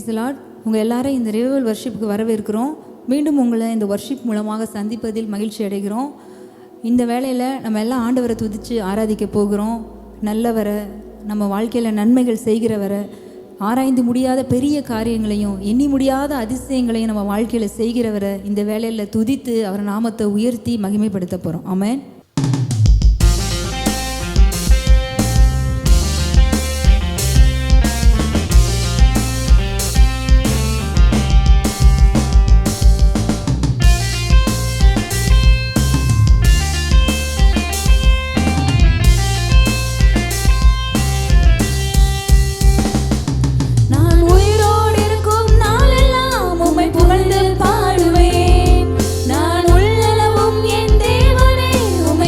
Praise the Lord. உங்கள் எல்லாரும் இந்த ரிவைவல் வர்ஷிப்புக்கு வரவேற்கிறோம். மீண்டும் உங்களை இந்த வர்ஷிப் மூலமாக சந்திப்பதில் மகிழ்ச்சி அடைகிறோம். இந்த வேளையில் நம்ம எல்லாம் ஆண்டவரை துதித்து ஆராதிக்க போகிறோம். நல்லவரை, நம்ம வாழ்க்கையில் நன்மைகள் செய்கிறவரை, ஆராய்ந்து முடியாத பெரிய காரியங்களையும் எண்ணி முடியாத அதிசயங்களையும் நம்ம வாழ்க்கையில் செய்கிறவரை இந்த வேளையில் துதித்து அவர் நாமத்தை உயர்த்தி மகிமைப்படுத்த போகிறோம். ஆமென். உம்மை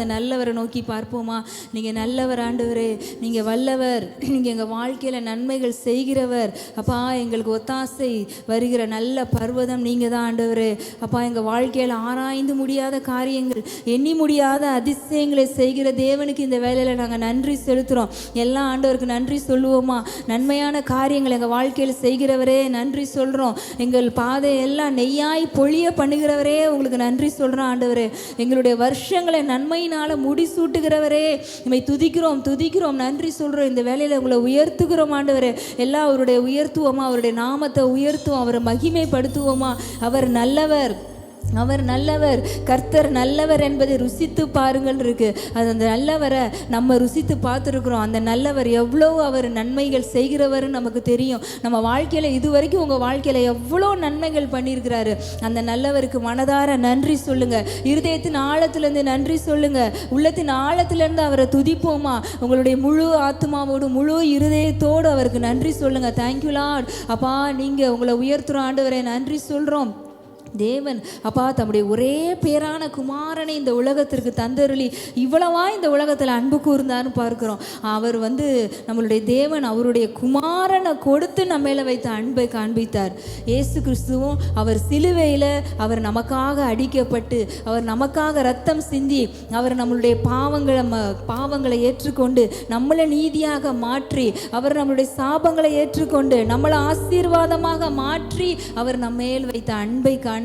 அந்த நல்லவரை நோக்கி பார்ப்போமா? நீங்கள் நல்லவர் ஆண்டவரே, நீங்கள் வல்லவர், நீங்கள் எங்கள் வாழ்க்கையில் நன்மைகள் செய்கிறவர். அப்பா, எங்களுக்கு ஒத்தாசை வருகிற நல்ல பர்வதம் நீங்கள் தான் ஆண்டவரே. அப்பா, எங்கள் வாழ்க்கையில் ஆராய்ந்து முடியாத காரியங்கள், எண்ணி முடியாத அதிசயங்களை செய்கிற தேவனுக்கு இந்த வேலையில் நாங்கள் நன்றி செலுத்துகிறோம். எல்லா ஆண்டவருக்கு நன்றி சொல்லுவோமா? நன்மையான காரியங்கள் எங்கள் வாழ்க்கையில் செய்கிறவரே நன்றி சொல்கிறோம். எங்கள் பாதை எல்லாம் நெய்யாய் பொழிய பண்ணுகிறவரே உங்களுக்கு நன்றி சொல்கிறோம் ஆண்டவரே. எங்களுடைய வருஷங்களை நன்மையினால் முடிசூட்டுகிறவரே இவை துதிக்கிறோம் நன்றி சொல்கிறோம். இந்த வேலையில் உங்களை உயர்த்துகிறோம் ஆண்டவரே. எல்லாம் அவருடைய உயர்த்துவோமா? அவருடைய நாமத்தை உயர்த்துவோம், அவரை மகிமைப்படுத்துவோமா? அவர் நல்லவர், அவர் நல்லவர், கர்த்தர் நல்லவர் என்பதை ருசித்து பாருங்கள் இருக்கு. அது அந்த நல்லவரை நம்ம ருசித்து பார்த்துருக்குறோம். அந்த நல்லவர் எவ்வளோ அவர் நன்மைகள் செய்கிறவர்னு நமக்கு தெரியும். நம்ம வாழ்க்கையில் இதுவரைக்கும் உங்கள் வாழ்க்கையில் எவ்வளோ நன்மைகள் பண்ணியிருக்கிறாரு. அந்த நல்லவருக்கு மனதார நன்றி சொல்லுங்க. இருதயத்தின் ஆழத்திலேருந்து நன்றி சொல்லுங்க. உள்ளத்தின் ஆழத்திலேருந்து அவரை துதிப்போமா? உங்களுடைய முழு ஆத்மாவோடு முழு இருதயத்தோடு அவருக்கு நன்றி சொல்லுங்க. Thank you Lord. அப்பா, நீங்கள் உங்களை உயர்த்துகிறோம் ஆண்டவரே, நன்றி சொல்கிறோம். தேவன் அப்பா தம்முடைய ஒரே பேரான குமாரனை இந்த உலகத்திற்கு தந்தருளி இவ்வளவா இந்த உலகத்தில் அன்பு கூர்ந்தான்னு பார்க்கிறோம். அவர் நம்மளுடைய தேவன் அவருடைய குமாரனை கொடுத்து நம்ம மேலே வைத்த அன்பை காண்பித்தார். இயேசு கிறிஸ்துவும் அவர் சிலுவையில் அவர் நமக்காக அடிக்கப்பட்டு அவர் நமக்காக ரத்தம் சிந்தி அவர் நம்மளுடைய பாவங்களை ஏற்றுக்கொண்டு நம்மளை நீதியாக மாற்றி அவர் நம்மளுடைய சாபங்களை ஏற்றுக்கொண்டு நம்மளை ஆசீர்வாதமாக மாற்றி அவர் நம்ம மேல் வைத்த அன்பை காண்பித்தார்.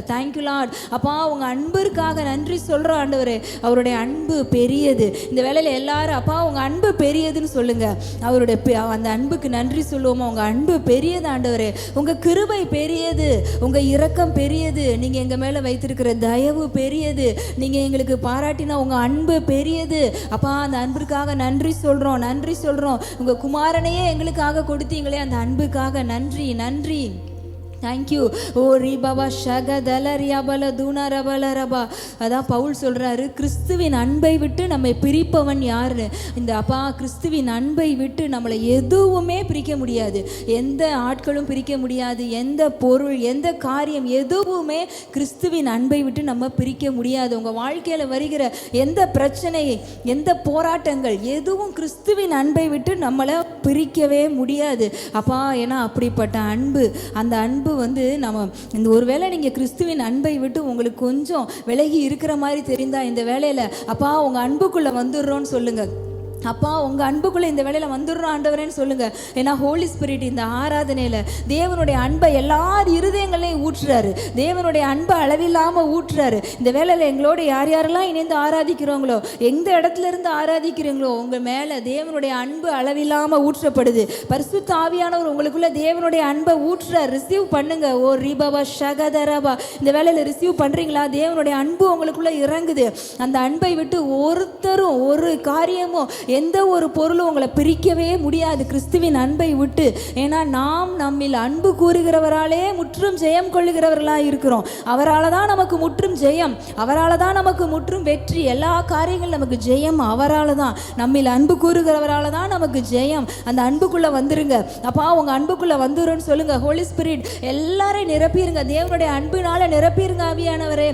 Thank you Lord. அப்பா, உங்க அன்பிற்காக நன்றி சொல்றோம் ஆண்டவரே. அவருடைய அன்பு பெரியது. இந்த வேளையில எல்லாரும் அப்பா உங்க அன்பு பெரியதுன்னு சொல்லுங்க. அவருடைய அந்த அன்புக்கு நன்றி சொல்லுவோமா? உங்க அன்பு பெரியது ஆண்டவரே. உங்க கிருபை பெரியது, உங்க இரக்கம் பெரியது, நீங்க எங்க மேல வைத்திருக்கிற தயவு பெரியது, நீங்க எங்களுக்கு பாராட்டினா உங்க அன்பு பெரியது. அப்பா, அந்த அன்பிற்காக நன்றி சொல்றோம். உங்க குமாரனையே எங்களுக்காக கொடுத்தீங்களே, அந்த அன்புக்காக நன்றி. தேங்க்யூ. ஓ ரீபாபா ஷகதல ரியாபல தூணா ரபல ரபா. அதான் பவுல் சொல்கிறாரு, கிறிஸ்துவின் அன்பை விட்டு நம்மை பிரிப்பவன் யாரு? இந்த அப்பா, கிறிஸ்துவின் அன்பை விட்டு நம்மளை எதுவுமே பிரிக்க முடியாது. எந்த ஆட்களும் பிரிக்க முடியாது. எந்த பொருள், எந்த காரியம், எதுவுமே கிறிஸ்துவின் அன்பை விட்டு நம்ம பிரிக்க முடியாது. உங்கள் வாழ்க்கையில் வருகிற எந்த பிரச்சனை, எந்த போராட்டங்கள், எதுவும் கிறிஸ்துவின் அன்பை விட்டு நம்மளை பிரிக்கவே முடியாது. அப்பா, ஏன்னா அப்படிப்பட்ட அன்பு, அந்த அன்பு நம்ம இந்த ஒருவேளை நீங்கள் கிறிஸ்துவின் அன்பை விட்டு உங்களுக்கு கொஞ்சம் விலகி இருக்கிற மாதிரி தெரிந்தா இந்த வேலையில் அப்பா உங்கள் அன்புக்குள்ளே வந்துடுறோன்னு சொல்லுங்கள். அப்பா, உங்கள் அன்புக்குள்ளே இந்த வேளையில் வந்துடுறோம் ஆண்டவரேன்னு சொல்லுங்கள். ஏன்னா ஹோலி ஸ்பிரிட் இந்த ஆராதனையில் தேவனுடைய அன்பை எல்லார் இருதயங்களையும் ஊற்றுறாரு. தேவனுடைய அன்பை அளவில்லாமல் ஊற்றுறாரு. இந்த வேளையில் எங்களோட யாரெல்லாம் இணைந்து ஆராதிக்கிறோங்களோ, எந்த இடத்துல இருந்து ஆராதிக்கிறீங்களோ, உங்கள் மேலே தேவனுடைய அன்பு அளவில்லாமல் ஊற்றப்படுது. பரிசுத்த ஆவியானவர் உங்களுக்குள்ள தேவனுடைய அன்பை ஊற்றுறார். ரிசீவ் பண்ணுங்க. ஓ ரீபாபா ஷகதரபா. இந்த வேளையில் ரிசீவ் பண்ணுறீங்களா? தேவனுடைய அன்பு உங்களுக்குள்ள இறங்குது. அந்த அன்பை விட்டு ஒருத்தரும் ஒரு காரியமும் எந்த ஒரு பொருளும் உங்களை பிரிக்கவே முடியாது கிறிஸ்துவின் அன்பை விட்டு. ஏன்னா நாம் நம்மில் அன்பு கூறுகிறவராலே முற்றும் ஜெயம் கொள்ளுகிறவர்களாக இருக்கிறோம். அவரால் தான் நமக்கு முற்றும் ஜெயம், அவரால் தான் நமக்கு முற்றும் வெற்றி. எல்லா காரியங்களும் நமக்கு ஜெயம் அவரால் தான். நம்மில் அன்பு கூறுகிறவரால் தான் நமக்கு ஜெயம். அந்த அன்புக்குள்ளே வந்துருங்க. அப்பா, உங்கள் அன்புக்குள்ளே வந்துருன்னு சொல்லுங்க. ஹோலி ஸ்பிரிட் எல்லாரையும் நிரப்பிடுங்க. தேவனுடைய அன்பினால நிரப்பிடுங்க ஆவியானவரே.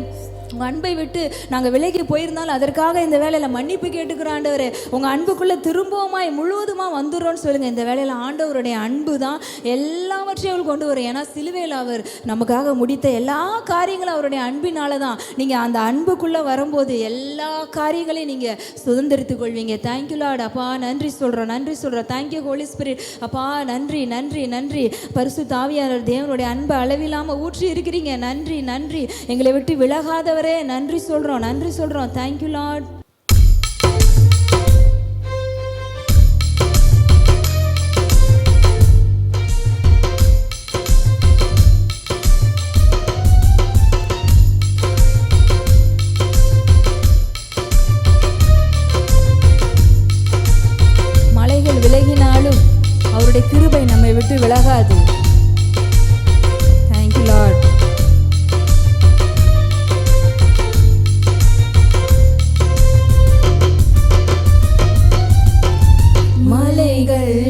உங்கள் அன்பை விட்டு நாங்கள் விலகி போயிருந்தாலும் அதற்காக இந்த வேலையில் மன்னிப்பு கேட்டுக்கிற ஆண்டவரே, உங்கள் அன்புக்குள்ளே திரும்பவுமாய் முழுவதுமாக வந்துடுறோன்னு சொல்லுங்கள். இந்த வேலையில் ஆண்டவருடைய அன்பு தான் எல்லாவற்றையும் கொண்டு வரும். ஏன்னா சிலுவையில் அவர் நமக்காக முடித்த எல்லா காரியங்களும் அவருடைய அன்பினால தான். நீங்கள் அந்த அன்புக்குள்ளே வரும்போது எல்லா காரியங்களையும் நீங்கள் சுதந்திரித்து கொள்வீங்க. Thank you Lord. அப்பா, நன்றி சொல்கிறோம். Thank you Holy Spirit. அப்பா, நன்றி. பரிசுத்த ஆவியானவர் தேவனுடைய அன்பை அளவில்லாமல் ஊற்றி இருக்கிறீங்க. நன்றி. எங்களை விட்டு விலகாத நன்றி சொல்றோம். Thank you Lord. மலைகள் விலகினாலும் அவருடைய கிருபை நம்மை விட்டு விலகாது. Thank you Lord.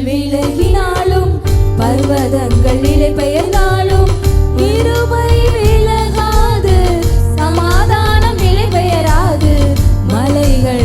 விலகினாலும் பர்வதங்கள் நிலை பெயர்ந்தாலும் கிருபை விலகாது, சமாதானம் நிலை பெயராது. மலைகள்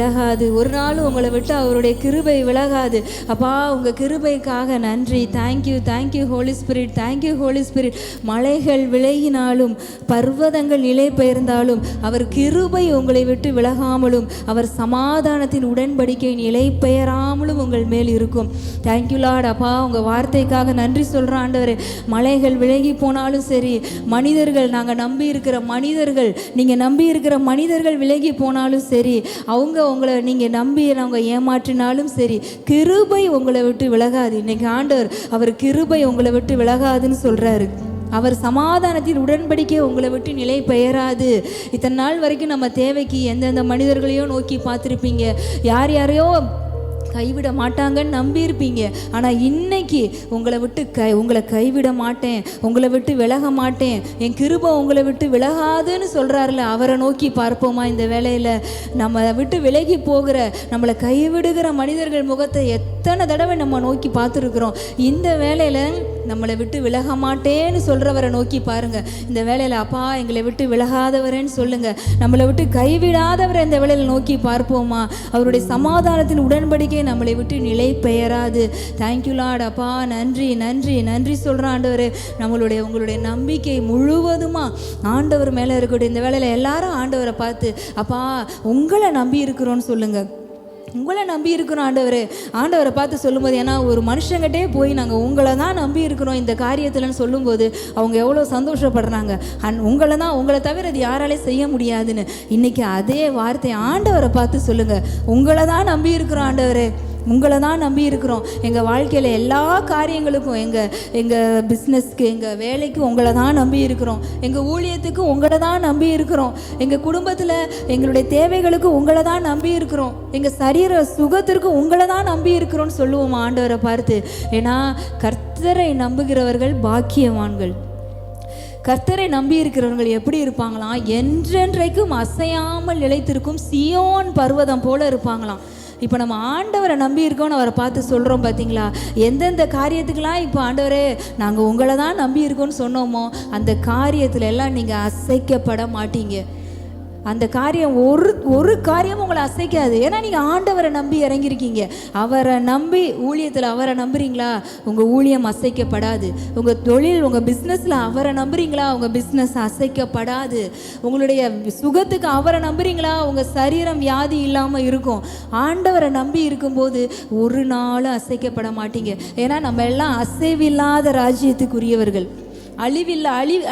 விலகாது, ஒரு நாளும் உங்களை விட்டு அவருடைய கிருபை விலகாது. அப்பா உங்கள் கிருபைக்காக நன்றி. Thank you thank you Holy Spirit, thank you Holy Spirit. மலைகள் விலகினாலும் பர்வதங்கள் நிலை பெயர்ந்தாலும் அவர் கிருபை உங்களை விட்டு விலகாமலும் அவர் சமாதானத்தின் உடன்படிக்கை நிலை பெயராமலும் உங்கள் மேல் இருக்கும். Thank you Lord. அப்பா உங்கள் வார்த்தைக்காக நன்றி சொல்கிற ஆண்டவரே. மலைகள் விலகி போனாலும் சரி, மனிதர்கள், நாங்கள் நம்பி இருக்கிற மனிதர்கள், நீங்கள் நம்பி இருக்கிற மனிதர்கள் விலகி போனாலும் சரி, உங்களை நீங்கள் நம்பி அவங்க ஏமாற்றினாலும் சரி, கிருபை உங்களை விட்டு விலகாது. இன்னைக்கு ஆண்டவர் அவர் கிருபை உங்களை விட்டு விலகாதுன்னு சொல்கிறாரு. அவர் சமாதானத்தின் உடன்படிக்கை உங்களை விட்டு நிலை பெயராது. இத்தனை நாள் வரைக்கும் நம்ம தேவைக்கு எந்தெந்த மனிதர்களையோ நோக்கி பார்த்துருப்பீங்க, யார் யாரையோ கைவிட மாட்டாங்கன்னு நம்பியிருப்பீங்க. ஆனால் இன்னைக்கு உங்களை விட்டு உங்களை கைவிட மாட்டேன், உங்களை விட்டு விலக மாட்டேன், என் கிருபை உங்களை விட்டு விலகாதுன்னு சொல்கிறாருல, அவரை நோக்கி பார்ப்போமா? இந்த வேலையில் நம்ம விட்டு விலகி போகிற, நம்மளை கைவிடுகிற மனிதர்கள் முகத்தை எத்தனை தடவை நம்ம நோக்கி பார்த்துருக்குறோம். இந்த வேலையில் நம்மளை விட்டு விலக மாட்டேன்னு சொல்கிறவரை நோக்கி பாருங்கள். இந்த வேலையில் அப்பா எங்களை விட்டு விலகாதவரேன்னு சொல்லுங்கள். நம்மளை விட்டு கைவிடாதவரை இந்த வேலையில் நோக்கி பார்ப்போமா? அவருடைய சமாதானத்தின் உடன்படிக்கை நம்மளை விட்டு நிலை பெயராது. Thank you Lord. அப்பா நன்றி நன்றி நன்றி சொல்கிறோம் ஆண்டவர். உங்களுடைய நம்பிக்கை முழுவதுமாக ஆண்டவர் மேலே இருக்கட்டும். இந்த வேலையில் எல்லாரும் ஆண்டவரை பார்த்து அப்பா உங்களை நம்பி இருக்கிறோன்னு சொல்லுங்கள். உங்களை நம்பி இருக்கிறோம் ஆண்டவரே. ஆண்டவரை பார்த்து சொல்லும்போது, ஏன்னா ஒரு மனுஷங்கிட்டே போய் நாங்கள் உங்களை தான் நம்பி இருக்கிறோம் இந்த காரியத்தில்னு சொல்லும்போது அவங்க எவ்வளோ சந்தோஷப்படுறாங்க. உங்களை தவிர அது யாராலே செய்ய முடியாதுன்னு. இன்றைக்கி அதே வார்த்தை ஆண்டவரை பார்த்து சொல்லுங்கள். உங்களை தான் நம்பி இருக்கிறோம் ஆண்டவரே, உங்களை தான் நம்பி இருக்கிறோம். எங்கள் வாழ்க்கையில் எல்லா காரியங்களுக்கும், எங்கள் பிஸ்னஸ்க்கு, எங்கள் வேலைக்கு உங்களை தான் நம்பி இருக்கிறோம். எங்கள் ஊழியத்துக்கு உங்களை தான் நம்பி இருக்கிறோம். எங்கள் குடும்பத்தில் எங்களுடைய தேவைகளுக்கு உங்களை தான் நம்பி இருக்கிறோம். எங்கள் சரீர சுகத்திற்கு உங்களை தான் நம்பி இருக்கிறோன்னு சொல்லுவோம் ஆண்டவரை பார்த்து. ஏன்னா கர்த்தரை நம்புகிறவர்கள் பாக்கியவான்கள். கர்த்தரை நம்பி இருக்கிறவர்கள் எப்படி இருப்பாங்களாம்? என்றென்றைக்கும் அசையாமல் நிலைத்திருக்கும் சீயோன் பர்வதம் போல இருப்பாங்களாம். இப்போ நம்ம ஆண்டவரை நம்பி இருக்கோம்னு அவரை பார்த்து சொல்கிறோம் பார்த்தீங்களா? எந்தெந்த காரியத்துக்கெல்லாம் இப்போ ஆண்டவரே நாங்கள் உங்களை தான் நம்பி இருக்கோன்னு சொன்னோமோ அந்த காரியத்தில் எல்லாம் நீங்கள் அசைக்கப்பட மாட்டீங்க. அந்த காரியம் ஒரு காரியமும் உங்களை அசைக்காது. ஏன்னா நீங்கள் ஆண்டவரை நம்பி இறங்கியிருக்கீங்க. அவரை நம்பி ஊழியத்தில் அவரை நம்புறீங்களா? உங்கள் ஊழியம் அசைக்கப்படாது. உங்கள் தொழில், உங்கள் பிஸ்னஸில் அவரை நம்புறீங்களா? உங்கள் பிஸ்னஸ் அசைக்கப்படாது. உங்களுடைய சுகத்துக்கு அவரை நம்புறீங்களா? உங்கள் சரீரம் வியாதி இல்லாமல் இருக்கும். ஆண்டவரை நம்பி இருக்கும்போது ஒரு நாளும் அசைக்கப்பட மாட்டீங்க. ஏன்னா நம்ம எல்லாம் அசைவில்லாத ராஜ்யத்துக்குரியவர்கள்,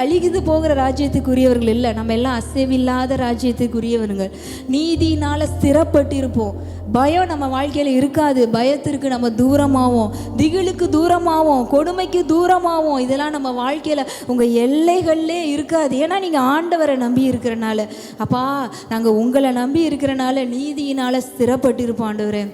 அழிகுது போகிற ராஜ்யத்துக்குரியவர்கள் இல்லை. நம்ம எல்லாம் அசைவில்லாத ராஜ்யத்துக்குரியவர்கள். நீதினால் ஸ்திரப்பட்டு இருப்போம். பயம் நம்ம வாழ்க்கையில் இருக்காது. பயத்திற்கு நம்ம தூரமாவோம், திகிலுக்கு தூரமாவோம், கொடுமைக்கு தூரமாவோம். இதெல்லாம் நம்ம வாழ்க்கையில் உங்கள் எல்லைகள்லே இருக்காது. ஏன்னா நீங்கள் ஆண்டவரை நம்பி இருக்கிறனால. அப்பா நாங்கள் உங்களை நம்பி இருக்கிறனால நீதியினால் ஸ்திரப்பட்டு இருப்போம் ஆண்டவரே.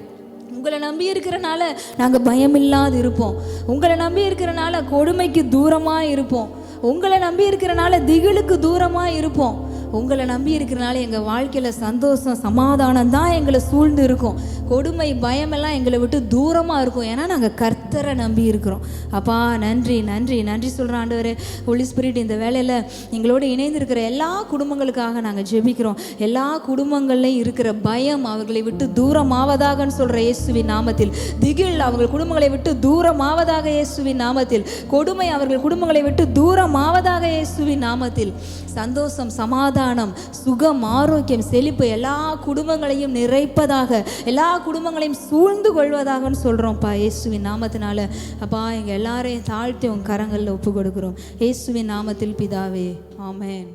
உங்களை நம்பி இருக்கிறனால நாங்கள் பயமில்லாது இருப்போம். உங்களை நம்பி இருக்கிறனால கொடுமைக்கு தூரமாக இருப்போம். உங்களை நம்பி இருக்கிறனால திகிலுக்கு தூரமாக இருப்போம். உங்களை நம்பி இருக்கிறனால எங்கள் வாழ்க்கையில் சந்தோஷம், சமாதானம் தான் எங்களை சூழ்ந்து இருக்கும். கொடுமை, பயமெல்லாம் எங்களை விட்டு தூரமாக இருக்கும். ஏன்னா நாங்கள் கர்த்தரை நம்பி இருக்கிறோம். அப்பா நன்றி நன்றி நன்றி சொல்கிறோம் ஆண்டவரே. ஹோலி ஸ்பிரிட் இந்த வேலையில் எங்களோடு இணைந்து இருக்கிற எல்லா குடும்பங்களுக்காக நாங்கள் ஜெபிக்கிறோம். எல்லா குடும்பங்கள்லையும் இருக்கிற பயம் அவர்களை விட்டு தூரமாவதாகன்னு சொல்கிற இயேசுவின் நாமத்தில். திகில் அவர்கள் குடும்பங்களை விட்டு தூரமாவதாக இயேசுவின் நாமத்தில். கொடுமை அவர்கள் குடும்பங்களை விட்டு தூரமாவதாக இயேசுவின் நாமத்தில். சந்தோஷம், சமாதானம், சுகம், ஆரோக்கியம், செழிப்பு எல்லா குடும்பங்களையும் நிறைப்பதாக, எல்லா குடும்பங்களையும் சூழ்ந்து கொள்வதாகன்னு சொல்கிறோம்ப்பா இயேசுவின் நாமத்தினால. அப்பா எங்கள் எல்லாரையும் தாழ்த்தி உங்கள் கரங்களில் ஒப்பு கொடுக்குறோம் இயேசுவின் நாமத்தில் பிதாவே, ஆமென்.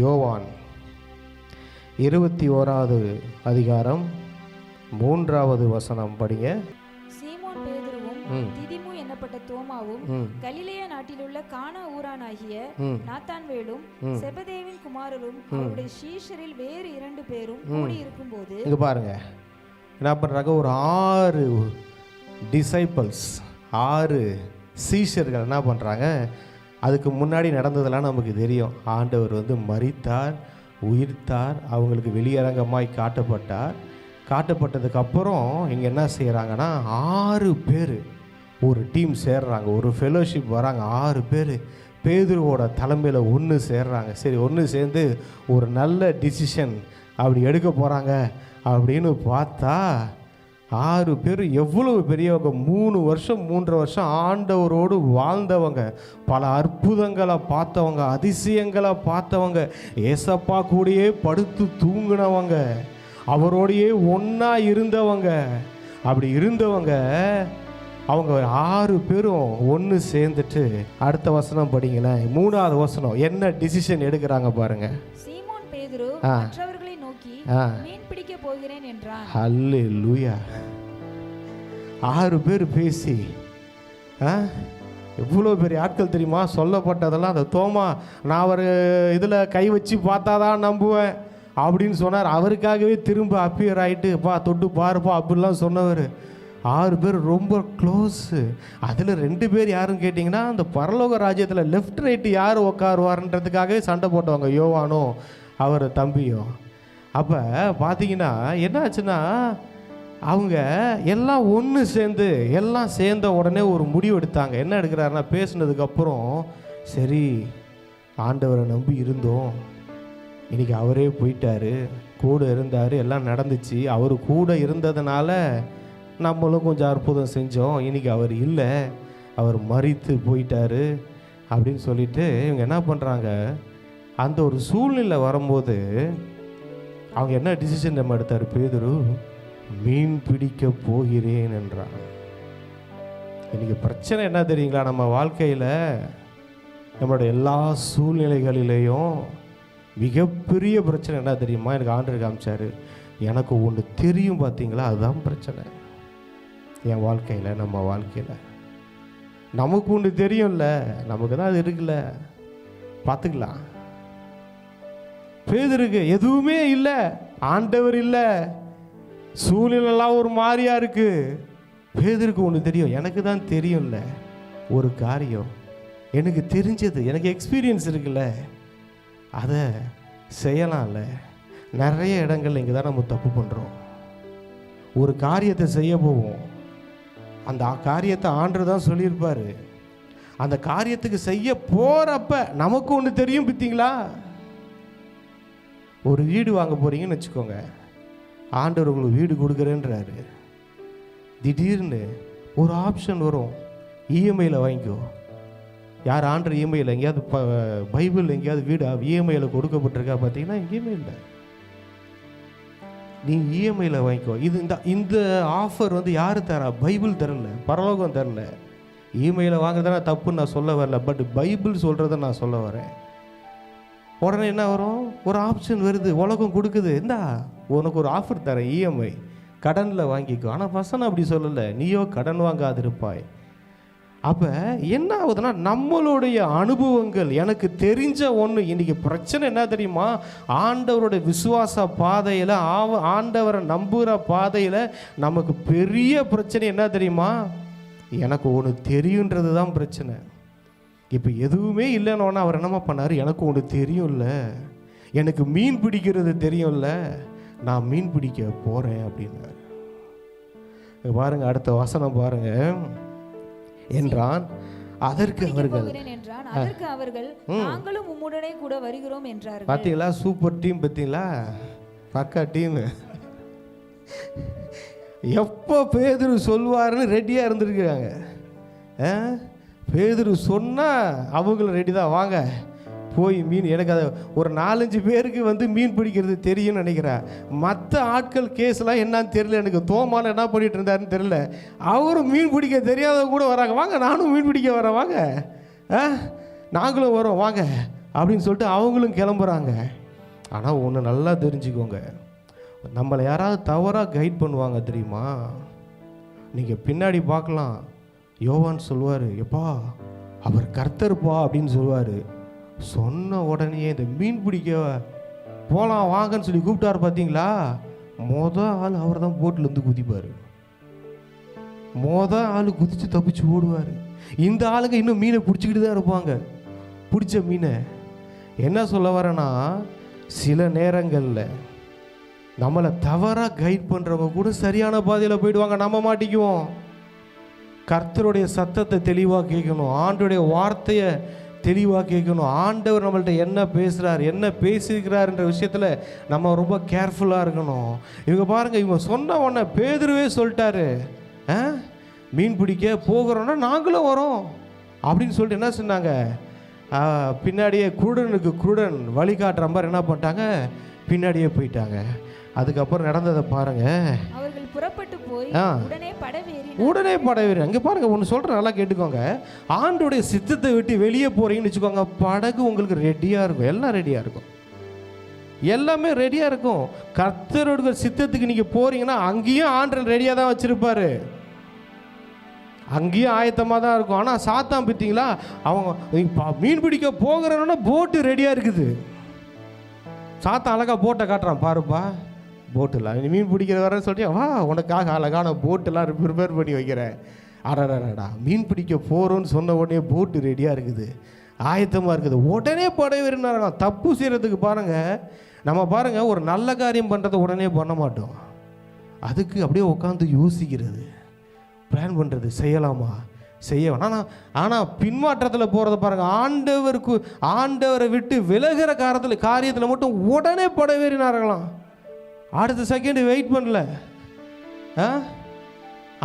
யோவான் 21வது அதிகாரம் 3வது வசனம் படிங்க. சீமோன் பேதுருவும் திதிமு என்னப்பட்ட தோமாவும் கலிலேயா நாட்டிலுள்ள கானா ஊரானாகிய நாத்தான்வேலும் செபதேவின் குமாரரும் அவருடைய சீஷரில் வேறு 2 பேரும் கூடி இருக்கும்போது, இங்க பாருங்க என்ன பண்றாங்க? ஒரு 6 டிசைபிள்ஸ், 6 சீஷர்கள் என்ன பண்றாங்க? அதுக்கு முன்னாடி நடந்ததெல்லாம் நமக்கு தெரியும். ஆண்டவர் மரித்தார், உயிர்த்தார், அவங்களுக்கு வெளியரங்கமாய் காட்டப்பட்டார். காட்டப்பட்டதுக்கப்புறம் இங்கே என்ன செய்கிறாங்கன்னா 6 பேர் ஒரு டீம் சேர்றாங்க, ஒரு ஃபெலோஷிப் வராங்க. 6 பேர் பேதுருவோட தலைமையில் ஒன்று சேர்றாங்க. சரி, ஒன்று சேர்ந்து ஒரு நல்ல டிசிஷன் அப்படி எடுக்க போகிறாங்க அப்படின்னு பார்த்தா 6 பேர் எவ்வளவு பெரியவங்க, 3 வருஷம் 3.5 வருஷம் ஆண்டவரோடு வாழ்ந்தவங்க, பல அற்புதங்களை பார்த்தவங்க, அதிசயங்களை பார்த்தவங்க, ஏசப்பா கூடயே படுத்து தூங்கினவங்க, அவரோடையே ஒன்றா இருந்தவங்க. அப்படி இருந்தவங்க அவங்க 6 பேரும் ஒன்று சேர்ந்துட்டு, அடுத்த வசனம் படிங்களேன், 3வது வசனம் என்ன டிசிஷன் எடுக்கிறாங்க பாருங்க. சீமோன் பேதுரு மற்றவர்களை நோக்கி மீன் பிடிக்க போகிறேன் என்றான். ஹல்லேலூயா. 6 பேர் பேசி, எவ்வளோ பெரிய ஆட்கள் தெரியுமா சொல்லப்பட்டதெல்லாம். அந்த தோமா, நான் அவர் இதில் கை வச்சு பார்த்தா தான் நம்புவேன் அப்படின்னு சொன்னார். அவருக்காகவே திரும்ப அப்பியர் ஆகிட்டு, பா தொட்டு பாருப்பா அப்படிலாம் சொன்னவர். 6 பேர் ரொம்ப க்ளோஸு. அதில் 2 பேர் யாருன்னு கேட்டிங்கன்னா, அந்த பரலோக ராஜ்யத்தில் லெஃப்ட் ரைட்டு யார் உட்காருவார்ன்றதுக்காகவே சண்டை போட்டவங்க, யோவானும் அவர் தம்பியும். அப்போ பார்த்தீங்கன்னா என்ன ஆச்சுன்னா, அவங்க எல்லாம் ஒன்று சேர்ந்து எல்லாம் சேர்ந்த உடனே ஒரு முடிவு எடுத்தாங்க. என்ன எடுக்கிறாருன்னா, பேசுனதுக்கப்புறம், சரி ஆண்டவரை நம்பி இருந்தோம், இன்றைக்கி அவரே போயிட்டாரு, கூட இருந்தார், எல்லாம் நடந்துச்சு, அவர் கூட இருந்ததுனால நம்மளும் கொஞ்சம் அற்புதம் செஞ்சோம், இன்றைக்கி அவர் இல்லை, அவர் மரித்து போயிட்டாரு அப்படின்னு சொல்லிட்டு இவங்க என்ன பண்ணுறாங்க, அந்த ஒரு சூழ்நிலை வரும்போது அவங்க என்ன டிசிஷன் நம்ம எடுத்தார், பேதுரு மீன் பிடிக்க போகிறேன் என்றான். இன்றைக்கி பிரச்சனை என்ன தெரியுங்களா, நம்ம வாழ்க்கையில் நம்மளோட எல்லா சூழ்நிலைகளிலேயும் மிகப்பெரிய பிரச்சனை என்ன தெரியுமா, எனக்கு ஆண்டவர் காமிச்சார், எனக்கு ஒன்று தெரியும் பார்த்தீங்களா, அதுதான் பிரச்சனை. என் வாழ்க்கையில், நம்ம வாழ்க்கையில் நமக்கு ஒன்று தெரியும்ல, நமக்கு தான் அது இருக்குல்ல, பார்த்துக்கலாம். பேதுருக்கு எதுவுமே இல்லை, ஆண்டவர் இல்லை, சூழ்நிலைலாம் ஒரு மாதிரியா இருக்கு. பேதுருக்கு ஒன்று தெரியும், எனக்கு தான் தெரியும்ல ஒரு காரியம், எனக்கு தெரிஞ்சது, எனக்கு எக்ஸ்பீரியன்ஸ் இருக்குல்ல, அதை செய்யலாம்ல. நிறைய இடங்கள்ல இங்கே தான் நம்ம தப்பு பண்ணுறோம். ஒரு காரியத்தை செய்ய போவோம், அந்த காரியத்தை ஆண்டவர் தான் சொல்லியிருப்பார், அந்த காரியத்துக்கு செய்ய போகிறப்ப நமக்கு ஒன்று தெரியும் பார்த்தீங்களா. ஒரு வீடு வாங்க போகிறீங்கன்னு வச்சுக்கோங்க, ஆண்டவர் உங்களுக்கு வீடு கொடுக்குறேன்றாரு, திடீர்னு ஒரு ஆப்ஷன் வரும், இஎம்ஐயில் வாங்கிக்கோ. யார் ஆண்டர் இஎம்ஐயில் எங்கேயாவது பைபிள் எங்கேயாவது வீடு இஎம்ஐயில் கொடுக்கப்பட்டிருக்கா பார்த்தீங்கன்னா, எங்கேயுமே இல்லை. நீ இஎம்ஐயில் வாங்கிக்கோ. இது இந்த ஆஃபர் வந்து யார் தரா, பைபிள் தரல, பரலோகம் தரல. இஎம்ஐயில் வாங்குறதுனா தப்புன்னு நான் சொல்ல வரல, பட் பைபிள் சொல்கிறத நான் சொல்ல வரேன். உடனே என்ன வரும், ஒரு ஆப்ஷன் வருது, உலகம் கொடுக்குது, இந்தா உனக்கு ஒரு ஆஃபர் தரேன், இஎம்ஐ கடனில் வாங்கிக்கோ. ஆனால் வசனம் அப்படி சொல்லலை, நீயோ கடன் வாங்காதிருப்பாய். அப்போ என்ன ஆகுதுன்னா, நம்மளுடைய அனுபவங்கள், எனக்கு தெரிஞ்ச ஒன்று. இன்றைக்கி பிரச்சனை என்ன தெரியுமா, ஆண்டவரோட விசுவாச பாதையில், ஆண்டவரை நம்புகிற பாதையில் நமக்கு பெரிய பிரச்சனை என்ன தெரியுமா, எனக்கு ஒன்று தெரியுன்றது தான் பிரச்சனை. இப்போ எதுவுமே இல்லைன்னு அவர் என்னமா பண்ணார், எனக்கு ஒன்று தெரியும்ல, எனக்கு மீன் பிடிக்கிறது தெரியும்ல, நான் மீன் பிடிக்க போகிறேன் அப்படின்னாரு. பாருங்கள், அடுத்த வசனம் பாருங்கள். என்றான். அதற்கு அவர்கள் நாங்களும் உம்முடனே கூட வருகிறோம் என்றார்கள். பார்த்தீங்களா, சூப்பர் டீம், பார்த்தீங்களா, பக்கா டீம். எப்போ பேதுரு சொல்வாருன்னு ரெடியாக இருந்திருக்கிறாங்க. பேதுரு சொன்னால் அவங்களும் ரெடி தான், வாங்க போய் மீன். எனக்கு அதை ஒரு 4-5 பேருக்கு வந்து மீன் பிடிக்கிறது தெரியும்னு நினைக்கிறேன். மற்ற ஆட்கள் கேஸ்லாம் என்னன்னு தெரியல, எனக்கு தோமால என்ன பண்ணிட்டு இருந்தாருன்னு தெரியல. அவரும் மீன் பிடிக்க தெரியாதவங்க கூட வராங்க, வாங்க நானும் மீன் பிடிக்க வரேன், வாங்க நாங்களும் வரோம் வாங்க அப்படின்னு சொல்லிட்டு அவங்களும் கிளம்புறாங்க. ஆனால் ஒன்று நல்லா தெரிஞ்சுக்கோங்க, நம்மளை யாராவது தவறாக கைட் பண்ணுவாங்க தெரியுமா. நீங்கள் பின்னாடி பார்க்கலாம், யோவான் சொல்லுவார், எப்பா அவர் கர்த்தர்ப்பா அப்படின்னு சொல்லுவார். சொன்ன உடனே இந்த மீன் பிடிக்க போகலாம் வாங்கன்னு சொல்லி கூப்பிட்டாரு பார்த்தீங்களா, ஆள் அவர் தான் போட்டிலேருந்து குதிப்பார். ஆள் குதித்து தப்பிச்சு ஓடுவார். இந்த ஆளுங்க இன்னும் மீனை பிடிச்சிக்கிட்டு தான் இருப்பாங்க. பிடிச்ச மீனை என்ன சொல்ல வரேன்னா, சில நேரங்களில் நம்மளை தவறாக கைட் பண்ணுறவங்க கூட சரியான பாதையில் போயிடுவாங்க, நம்ம மாட்டிக்குவோம். கர்த்தருடைய சத்தத்தை தெளிவாக கேட்கணும், ஆண்டோடைய வார்த்தையை தெளிவாக கேட்கணும். ஆண்டவர் நம்மள்ட்ட என்ன பேசுகிறார், என்ன பேசியிருக்கிறாருன்ற விஷயத்தில் நம்ம ரொம்ப கேர்ஃபுல்லாக இருக்கணும். இவங்க பாருங்கள், இவங்க சொன்ன உடனே பேதுருவே சொல்லிட்டாரு, மீன் பிடிக்க போகிறோன்னா நாங்களும் வரோம் அப்படின்னு சொல்லிட்டு என்ன சொன்னாங்க, பின்னாடியே குருடனுக்கு குருடன் வழிகாட்டுற மாதிரி என்ன பண்ணிட்டாங்க, பின்னாடியே போயிட்டாங்க. அதுக்கப்புறம் நடந்ததை பாருங்க. அவர்கள் புறப்பட்டு போய் உடனே படவேறி. அங்கே பாருங்க, ஒன்று சொல்கிறேன், நல்லா கேட்டுக்கோங்க. ஆண்டோடைய சித்தத்தை விட்டு வெளியே போகிறீங்கன்னு வச்சுக்கோங்க, படகு உங்களுக்கு ரெடியாக இருக்கும், எல்லாம் ரெடியாக இருக்கும், எல்லாமே ரெடியாக இருக்கும். கர்த்தரோட சித்தத்துக்கு நீங்கள் போகிறீங்கன்னா அங்கேயும் ஆண்டவர் ரெடியாக தான் வச்சுருப்பாரு, அங்கேயும் ஆயத்தமாக தான் இருக்கும். ஆனால் சாத்தான் பார்த்தீங்களா, அவங்க மீன் பிடிக்க போகிறோன்னா போட்டு ரெடியாக இருக்குது. சாத்தான் அழகாக போட்டை காட்டுறான், பாருப்பா போட்டெல்லாம் நீ மீன் பிடிக்கிற வரேன்னு சொல்லிட்டு, வா உனக்காக அழகான போட்டெல்லாம் ப்ரிப்பேர் பண்ணி வைக்கிறேன். அடடா, மீன் பிடிக்க போகிறோன்னு சொன்ன உடனே போட்டு ரெடியாக இருக்குது, ஆயத்தமாக இருக்குது. உடனே படவேறினாங்க. தப்பு செய்கிறதுக்கு பாருங்கள், நம்ம பாருங்கள், ஒரு நல்ல காரியம் பண்ணுறதை உடனே பண்ண மாட்டோம். அதுக்கு அப்படியே உட்காந்து யோசிக்கிறது, பிளான் பண்ணுறது, செய்யலாமா செய்ய வேணாம். ஆனால் பின்மாற்றத்தில் போகிறத பாருங்கள், ஆண்டவரை விட்டு விலகிற காரியத்தில் மட்டும் உடனே படவேறினார்களாம். அடுத்த செகண்ட் வெயிட் பண்ணல,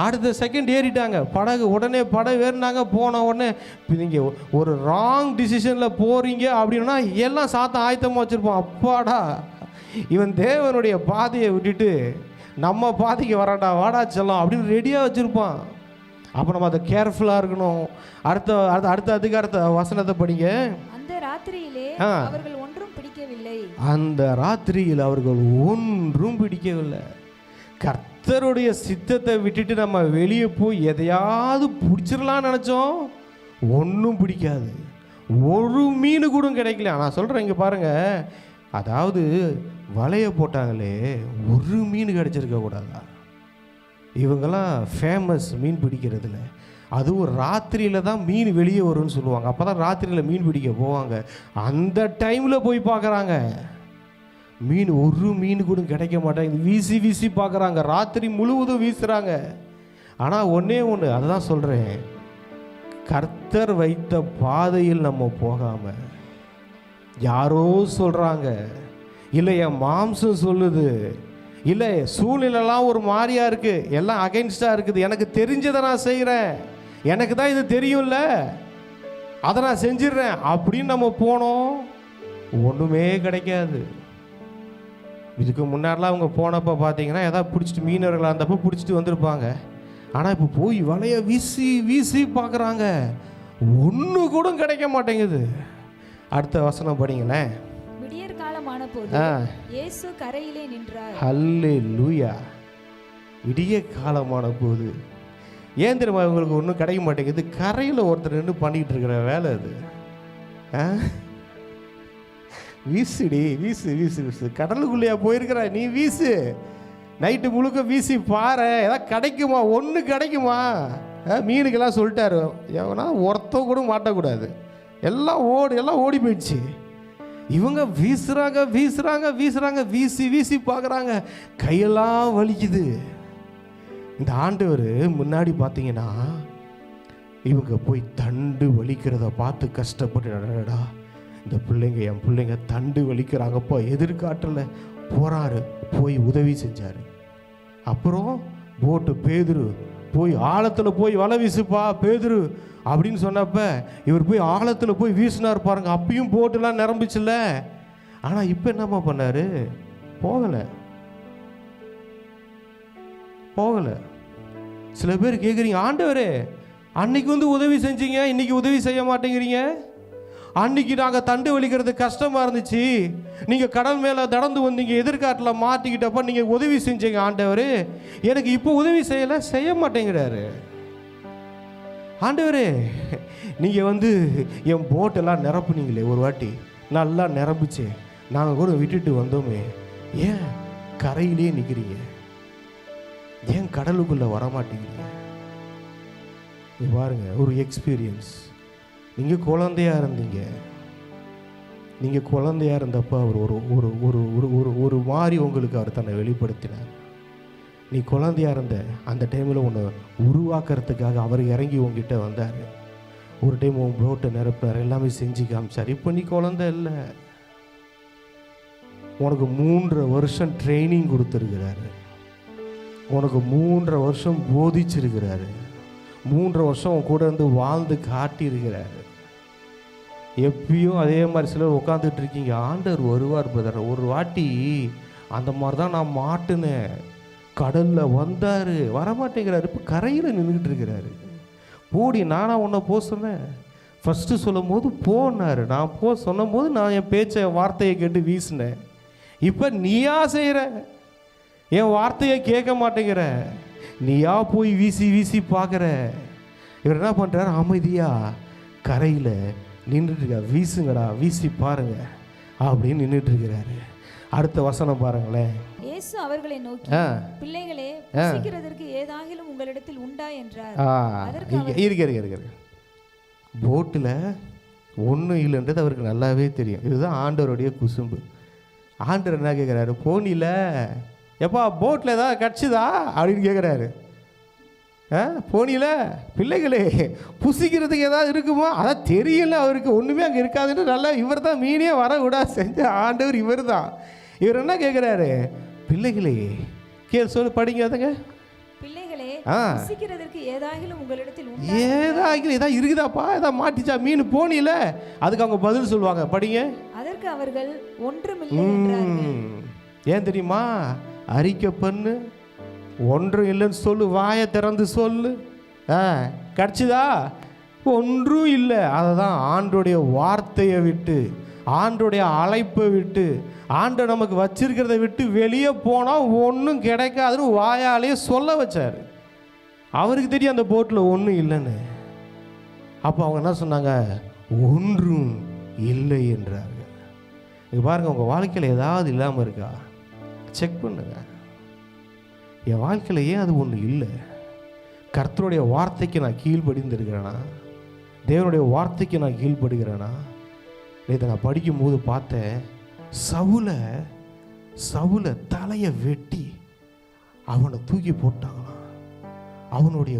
அடுத்த செகண்ட் ஏறிட்டாங்க படகு. உடனே படகு ஏறினாங்க. போன உடனே நீங்கள் ஒரு ராங் டிசிஷனில் போகிறீங்க அப்படின்னா எல்லாம் சாத்தம் ஆயத்தமாக வச்சுருப்போம். அப்பாடா, இவன் தேவனுடைய பாதையை விட்டுட்டு நம்ம பாதைக்கு வராடா, வாடா செல்லம் அப்படின்னு ரெடியாக வச்சுருப்பான். அப்போ நம்ம அதை கேர்ஃபுல்லாக இருக்கணும். அடுத்த வசனத்தை படிங்க. அந்த ராத்திரியிலே அவர்கள் ஒன்றும் பிடிக்கவில்லை. அந்த ராத்திரியில் அவர்கள் ஒன்றும் பிடிக்கவில்லை. கர்த்தருடைய சித்தத்தை விட்டுட்டு நம்ம வெளியே போய் எதையாவது பிடிச்சிடலான்னு நினச்சோம், ஒன்றும் பிடிக்காது, ஒரு மீன் கூட கிடைக்கல. நான் சொல்கிறேன், இங்கே பாருங்கள், அதாவது வலையை போட்டாங்களே, ஒரு மீன் கிடைச்சிருக்க கூடாதா? இவங்கெல்லாம் ஃபேமஸ் மீன் பிடிக்கிறதுல. அதுவும் ராத்திரியில் தான் மீன் வெளியே வரும்னு சொல்லுவாங்க. அப்போ தான் ராத்திரியில் மீன் பிடிக்க போவாங்க. அந்த டைமில் போய் பார்க்குறாங்க, மீன் ஒரு மீன் கூட கிடைக்க மாட்டாங்க. வீசி பார்க்குறாங்க, ராத்திரி முழுவதும் வீசுகிறாங்க. ஆனால் ஒன்றே ஒன்று, அதை தான் சொல்கிறேன், கர்த்தர் வைத்த பாதையில் நம்ம போகாமல் யாரோ சொல்கிறாங்க, இல்லை என் மாம்சம் சொல்லுது, இல்லை சூழ்நிலைலாம் ஒரு மாதிரியா இருக்குது, எல்லாம் அகைன்ஸ்டாக இருக்குது, எனக்கு தெரிஞ்சதை நான் செய்கிறேன், எனக்கு தான் இது தெரியும்ல, அதை நான் செஞ்சிடுறேன் அப்படின்னு நம்ம போனோம், ஒன்றுமே கிடைக்காது. இதுக்கு முன்னாடிலாம் அவங்க போனப்போ பார்த்தீங்கன்னா எதாவது பிடிச்சிட்டு, மீனவர்களாக இருந்தப்போ பிடிச்சிட்டு வந்திருப்பாங்க. ஆனால் இப்போ போய் வலையை வீசி பார்க்குறாங்க, ஒன்று கூட கிடைக்க மாட்டேங்குது. அடுத்த வசனம் படிங்களேன். விடியற் காலமான போது இயேசு கரையிலே நின்றார். ஹல்லேலூயா. விடிய காலமான போது ஏன் தெரியுமா இவங்களுக்கு ஒன்றும் கிடைக்க மாட்டேங்குது? கரையில் ஒருத்தர் நின்று பண்ணிக்கிட்டு இருக்கிற வேலை அது. வீசுடி, வீசு, கடலுக்குள்ளேயா போயிருக்கிற நீ, வீசு, நைட்டு முழுக்க வீசி பாரு, ஏதாவது கிடைக்குமா, ஒன்று கிடைக்குமா? மீனுக்கெல்லாம் சொல்லிட்டாரு, எவனா ஒருத்த கூட மாட்டக்கூடாது, எல்லாம் ஓடி போயிடுச்சு. இவங்க வீசுறாங்க, வீசி பார்க்குறாங்க, கையெல்லாம் வலிக்குது. இந்த ஆண்டவர் முன்னாடி பார்த்தீங்கன்னா இவங்க போய் தண்டு வலிக்கிறத பார்த்து கஷ்டப்பட்டு, இந்த பிள்ளைங்க, என் பிள்ளைங்க தண்டு வலிக்கிறாங்கப்போ, எதிர்காட்டில் போகிறாரு, போய் உதவி செஞ்சார். அப்புறம் போட்டு பேதுரு போய் ஆழத்தில் போய் வலை வீசுப்பா பேதுரு அப்படின்னு சொன்னப்ப இவர் போய் ஆழத்தில் போய் வீசினார் பாருங்க. அப்பயும் போட்டுலாம் நிரம்பிச்சுல. ஆனால் இப்போ என்னம்மா பண்ணார்? போகலை. சில பேர் கேட்குறீங்க, ஆண்டவரே அன்னைக்கு வந்து உதவி செஞ்சீங்க, இன்னைக்கு உதவி செய்ய மாட்டேங்கிறீங்க. அன்னைக்கு நாங்கள் தண்டு வலிக்கிறது கஷ்டமாக இருந்துச்சு, நீங்கள் கடல் மேலே நடந்து வந்தீங்க, எதிர்காட்டில் மாட்டிக்கிட்டப்ப நீங்கள் உதவி செஞ்சீங்க ஆண்டவரே, எனக்கு இப்போ உதவி செய்ய மாட்டேங்கிறாரு. ஆண்டவரே நீங்கள் வந்து என் போட்டெல்லாம் நிரப்புனீங்களே ஒரு வாட்டி, நல்லா நிரம்பிச்சு, நாங்கள் கூட விட்டுட்டு வந்தோமே, ஏன் கரையிலே நிற்கிறீங்க? ஏன் கடலுக்குள்ளே வரமாட்டேங்கிறீங்க? பாருங்க, ஒரு எக்ஸ்பீரியன்ஸ். நீங்கள் குழந்தையாக இருந்தீங்க, நீங்கள் குழந்தையாக இருந்தப்போ அவர் ஒரு ஒரு ஒரு ஒரு ஒரு மாதிரி உங்களுக்கு அவர் தன்னை வெளிப்படுத்தினார். நீ குழந்தையாக இருந்த அந்த டைமில் உன்னை உருவாக்குறதுக்காக அவர் இறங்கி உங்ககிட்ட வந்தார். ஒரு டைம் உன் போட்டை நிரப்பினார், எல்லாமே செஞ்சு காமிச்சார். இப்போ நீ குழந்தை இல்லை, உனக்கு 3 வருஷம் ட்ரைனிங் கொடுத்துருக்கிறாரு, உனக்கு 3 வருஷம் போதிச்சிருக்கிறாரு, 3 வருஷம் உன் கூட இருந்து வாழ்ந்து காட்டியிருக்கிறாரு. எப்பயும் அதே மாதிரி சிலர் உட்காந்துட்டு இருக்கீங்க, ஆண்டவர் வருவார் பிரதர். ஒரு வாட்டி அந்த மாதிரி தான் நான் மாட்டினேன், கடலில் வந்தார், வரமாட்டேங்கிறாரு, இப்போ கரையில் நின்றுக்கிட்டு இருக்கிறாரு. போடி, நானா உன்னை போக சொன்னேன்? ஃபஸ்ட்டு சொல்லும் போது போனார், நான் சொன்னும் போது நான் என் பேச்சை வார்த்தையை கேட்டு வீசினேன். இப்போ நீயா செய்கிற, என் வார்த்தையை கேட்க மாட்டேங்கிற, நீயா போய் வீசி வீசி பார்க்குற. இவர் என்ன பண்ணுறாரு, அமைதியா கரையில் நின்றுட்டுருக்கார். வீசுங்கடா, வீசி பாருங்க அப்படின்னு நின்றுட்டுருக்கிறாரு. அடுத்த வசனம் பாருங்களேன். இயேசு அவர்களை நோக்கி, பிள்ளைகளே, புசிக்கிறதற்கு ஏதாகிலும் உங்களிடத்தில் உண்டா என்றார். இருக்கு போட்டில் ஒன்றும் இல்லைன்றது அவருக்கு நல்லாவே தெரியும். இதுதான் ஆண்டவருடைய குசும்பு. ஆண்டவர் என்ன கேட்குறாரு, போனில எப்பா போட்டில் ஏதாவது கிடச்சிதா அப்படின்னு கேட்குறாரு. போனில பிள்ளைகளே புசிக்கிறதுக்கு ஏதாவது இருக்குமா? அதான் தெரியல அவருக்கு, ஒன்றுமே அங்கே இருக்காதுன்னு. நல்லா இவர் தான் மீனே வர விடாது செஞ்ச ஆண்டவர் இவர் தான். இவர் என்ன கேட்குறாரு, பிள்ளைகளே சொல்லு, படிங்க அதுங்க. பிள்ளைகளே, புசிக்கிறதற்கு ஏதாகிலும் உங்களிடத்தில் ஏதாகிலும் ஏதாவது இருக்குதாப்பா, ஏதாவது மாட்டிச்சா மீன் போனில? அதுக்கு அவங்க பதில் சொல்லுவாங்க, படிங்க. அதற்கு அவர்கள் ஒன்றுமில்லை என்றார்கள். ஏன் தெரியுமா? அறிக்கை பண்ணு, ஒன்றும் இல்லைன்னு சொல்லு, வாயை திறந்து சொல்லு. கிடச்சிதா? ஒன்றும் இல்லை. அதை தான் ஆண்டோடைய வார்த்தையை விட்டு, ஆண்டோடைய அழைப்பை விட்டு, ஆண்டை நமக்கு வச்சிருக்கிறத விட்டு வெளியே போனால் ஒன்றும் கிடைக்காதுன்னு வாயாலேயே சொல்ல வச்சார். அவருக்கு தெரியும் அந்த போட்டில் ஒன்றும் இல்லைன்னு. அப்போ அவங்க என்ன சொன்னாங்க, ஒன்றும் இல்லை என்றார்கள். இங்கே பாருங்கள், உங்கள் வாழ்க்கையில் ஏதாவது இல்லாமல் இருக்கா? செக் பண்ணுங்க. என் வாழ்க்கையில் ஏன் அது ஒன்று இல்லை? கர்த்தருடைய வார்த்தைக்கு நான் கீழ்ப்படிந்திருக்கிறேனா? தேவனுடைய வார்த்தைக்கு நான் கீழ்ப்படுகிறேனா? இதை நான் படிக்கும்போது பார்த்தேன், சவுலை தலையை வெட்டி அவனை தூக்கி போட்டாங்களாம். அவனுடைய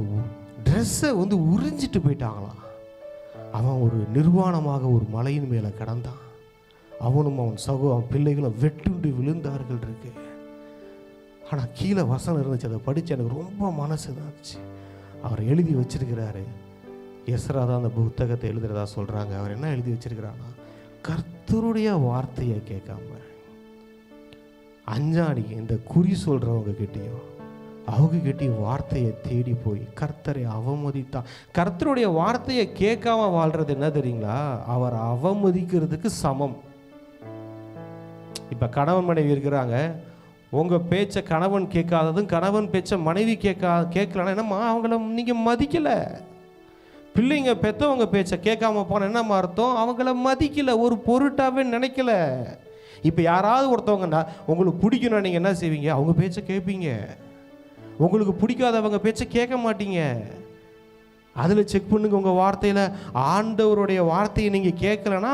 ட்ரெஸ்ஸை உறிஞ்சிட்டு போயிட்டாங்களாம். அவன் ஒரு நிர்வாணமாக ஒரு மலையின் மேலே கடந்தான். அவனும் அவன் பிள்ளைகளும் வெட்டுண்டு விழுந்தார்கள் இருக்கு. ஆனால் கீழே வசனம் இருந்துச்சு, அதை படித்து எனக்கு ரொம்ப மனசு இருந்துச்சு. அவர் எழுதி வச்சிருக்கிறாரு. எஸ்ரா தான் அந்த புத்தகத்தை எழுதுறதா சொல்கிறாங்க. அவர் என்ன எழுதி வச்சிருக்கிறான்னா, கர்த்தருடைய வார்த்தையை கேட்காம அஞ்சாணி இந்த குறி சொல்கிறவங்க கிட்டேயும் அவங்க கிட்டேயும் வார்த்தையை தேடி போய் கர்த்தரை அவமதித்தான். கர்த்தருடைய வார்த்தையை கேட்காம வாழ்றது என்ன தெரியுங்களா? அவர் அவமதிக்கிறதுக்கு சமம். இப்போ கணவன் மனைவி இருக்கிறாங்க, உங்கள் பேச்சை கணவன் கேட்காததும் கணவன் பேச்சை மனைவி கேட்கலன்னா என்னம்மா, அவங்கள நீங்கள் மதிக்கலை. பிள்ளைங்க பெற்றவங்க பேச்சை கேட்காம போன என்னம்மா அர்த்தம்? அவங்கள மதிக்கலை, ஒரு பொருட்டாவே நினைக்கல. இப்போ யாராவது ஒருத்தவங்கண்ணா உங்களுக்கு பிடிக்கணும், நீங்கள் என்ன செய்வீங்க? அவங்க பேச்சை கேட்பீங்க. உங்களுக்கு பிடிக்காதவங்க பேச்சை கேட்க மாட்டீங்க. அதில் செக் பண்ணுங்க. உங்கள் வார்த்தையில் ஆண்டவருடைய வார்த்தையை நீங்கள் கேட்கலன்னா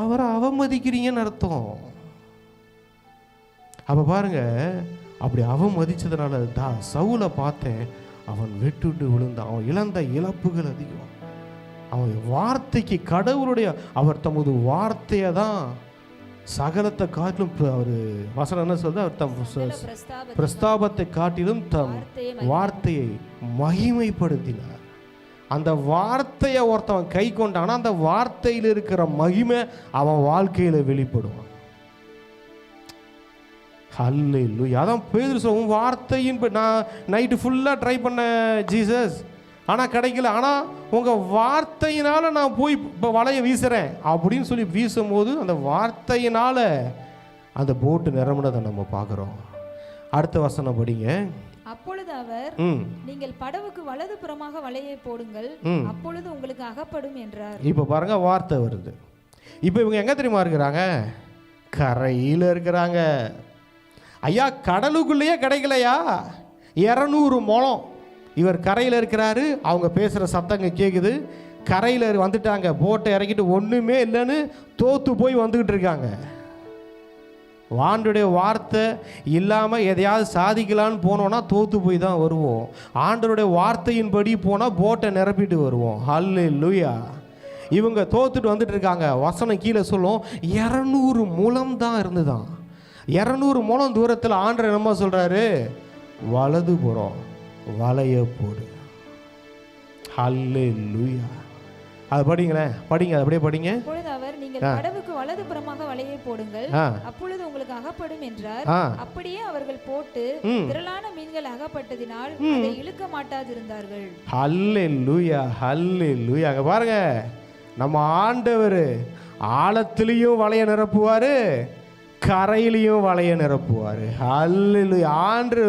அவரை அவமதிக்கிறீங்கன்னு அர்த்தம். அப்போ பாருங்க, அப்படி அவமதிச்சதுனால சவுலை பார்த்தேன், அவன் வெட்டுண்டு விழுந்தான். அவன் இழந்த இழப்புகள் அதிகம். அவன் வார்த்தைக்கு கடவுளுடைய அவர் தமது வார்த்தையை தான் சகலத்தை காட்டிலும், அவர் வசனம் என்ன சொல்றது, அவர் தம் பிரஸ்தாபத்தை காட்டிலும் தம் வார்த்தையை மகிமைப்படுத்தினார். அந்த வார்த்தையை ஒருத்தவன் கை கொண்டானா அந்த வார்த்தையில் இருக்கிற மகிமை அவன் வாழ்க்கையில் வெளிப்படுவான். ஹல்லேலூயா. அதான் பேதுரு சொல்லுவோம், வார்த்தையின் நான் நைட்டு ஃபுல்லாக ட்ரை பண்ண ஜீசஸ், ஆனால் கிடைக்கல. ஆனால் உங்கள் வார்த்தையினால் நான் போய் இப்போ வலையை வீசுகிறேன் அப்படின்னு சொல்லி வீசும் போது அந்த வார்த்தையினால் அந்த போட்டு நிரம்பினதை நம்ம பார்க்குறோம். அடுத்த வசனம் படிங்க. அப்பொழுது அவர், நீங்கள் படவுக்கு வலது புறமாக வலையை போடுங்கள், அப்பொழுது உங்களுக்கு அகப்படும் என்றார். இப்போ பாருங்க, வார்த்தை வருது. இப்போ இவங்க எங்கே தெரியுமா இருக்கிறாங்க? கரையில் இருக்கிறாங்க. ஐயா, கடலுக்குள்ளேயே கிடைக்கலையா? 200 முழம். இவர் கரையில் இருக்கிறாரு, அவங்க பேசுகிற சத்தங்க கேட்குது. கரையில் வந்துட்டாங்க, போட்டை இறக்கிட்டு ஒன்றுமே இல்லைன்னு தோற்று போய் வந்துக்கிட்டு இருக்காங்க. ஆண்டவருடைய வார்த்தை இல்லாமல் எதையாவது சாதிக்கலான்னு போனோன்னா தோற்று போய் தான் வருவோம். ஆண்டவருடைய வார்த்தையின்படி போனால் போட்டை நிரப்பிட்டு வருவோம். ஹல்லேலூயா. இவங்க தோத்துட்டு வந்துட்டு இருக்காங்க. வசனம் கீழே சொல்லும், 200 முழம் தான் இருந்துதான். 200 முழம் தூரத்தில் ஆண்டவர் என்னமா சொல்கிறாரு? வலதுபுறம் வலைய போடு. ஹல்லேலூயா. அது படிங்களேன், படிங்க, அது அப்படியே படிங்க. அப்பொழுது அவர், நீங்கள் படவுக்கு வலதுபுறமாக வலையை போடுங்கள், அப்பொழுது உங்களுக்கு அகப்படும் என்றார். அப்படியே அவர்கள் போட்டு திரளான மீன்கள் அகப்பட்டதினால் அதை இழுக்க மாட்டாதிருந்தார்கள். ஹல்லேலூயா, ஹல்லேலூயா. அங்க பாருங்க, நம்ம ஆண்டவர் ஆழத்திலையும் வலைய நிரப்புவாரு, கரையிலையும் வலைய நிரப்புவார். ஹல்லேலூயா. ஆண்டு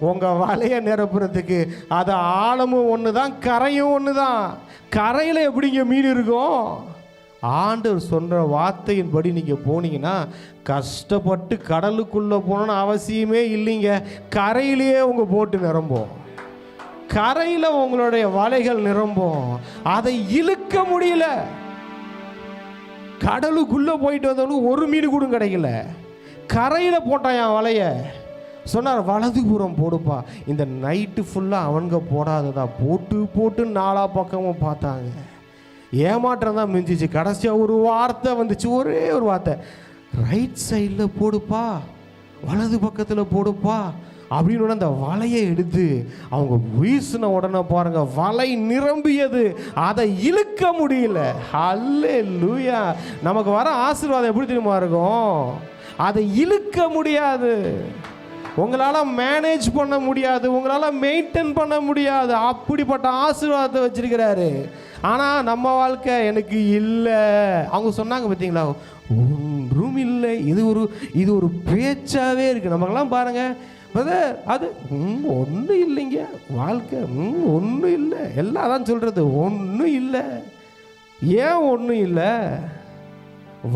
உங்கள் வலைய நிரப்புறதுக்கு அது ஆழமும் ஒன்று தான், கரையும் ஒன்று தான். கரையில் எப்படிங்க மீன் இருக்கும்? ஆண்டவர் சொல்கிற வார்த்தையின்படி நீங்கள் போனீங்கன்னா கஷ்டப்பட்டு கடலுக்குள்ளே போகணுன்னு அவசியமே இல்லைங்க. கரையிலேயே உங்கள் போட்டு நிரம்பும், கரையில் உங்களுடைய வலைகள் நிரம்பும். அதை இழுக்க முடியல. கடலுக்குள்ளே போயிட்டு வந்தவனுக்கு ஒரு மீன் கூட கிடைக்கல. கரையில் போட்டான் என் வலைய. சொன்னார், வலதுபுறம் போடுப்பா. இந்த நைட்டு ஃபுல்லாக அவனுங்க போடாததா போட்டு போட்டு 4 பக்கமும் பார்த்தாங்க. ஏமாற்றம் தான் மிஞ்சிச்சு. கடைசியாக ஒரு வார்த்தை வந்துச்சு, ஒரே ஒரு வார்த்தை, ரைட் சைடில் போடுப்பா, வலது பக்கத்தில் போடுப்பா அப்படின்னு அந்த வலையை எடுத்து அவங்க வீசின உடனே பாருங்க, வலை நிரம்பியது. அதை இழுக்க முடியல. ஹல்லேலூயா. நமக்கு வர ஆசீர்வாதம் எப்படி தெரியுமா இருக்கும்? அதை இழுக்க முடியாது. உங்களால் மேனேஜ் பண்ண முடியாது, உங்களால் மெயின்டைன் பண்ண முடியாது. அப்படிப்பட்ட ஆசீர்வாதத்தை வச்சிருக்கிறாரு. ஆனால் நம்ம வாழ்க்கை எனக்கு இல்லை. அவங்க சொன்னாங்க பார்த்தீங்களா, ஒன்றும் இல்லை. இது ஒரு பேச்சாவே இருக்குது. நமக்கெல்லாம் பாருங்கள் பிரதர், அது ஒன்றும் இல்லைங்க, வாழ்க்கை ஒன்றும் இல்லை. எல்லாம் தான் சொல்கிறது ஒன்றும் இல்லை. ஏன் ஒன்றும் இல்லை?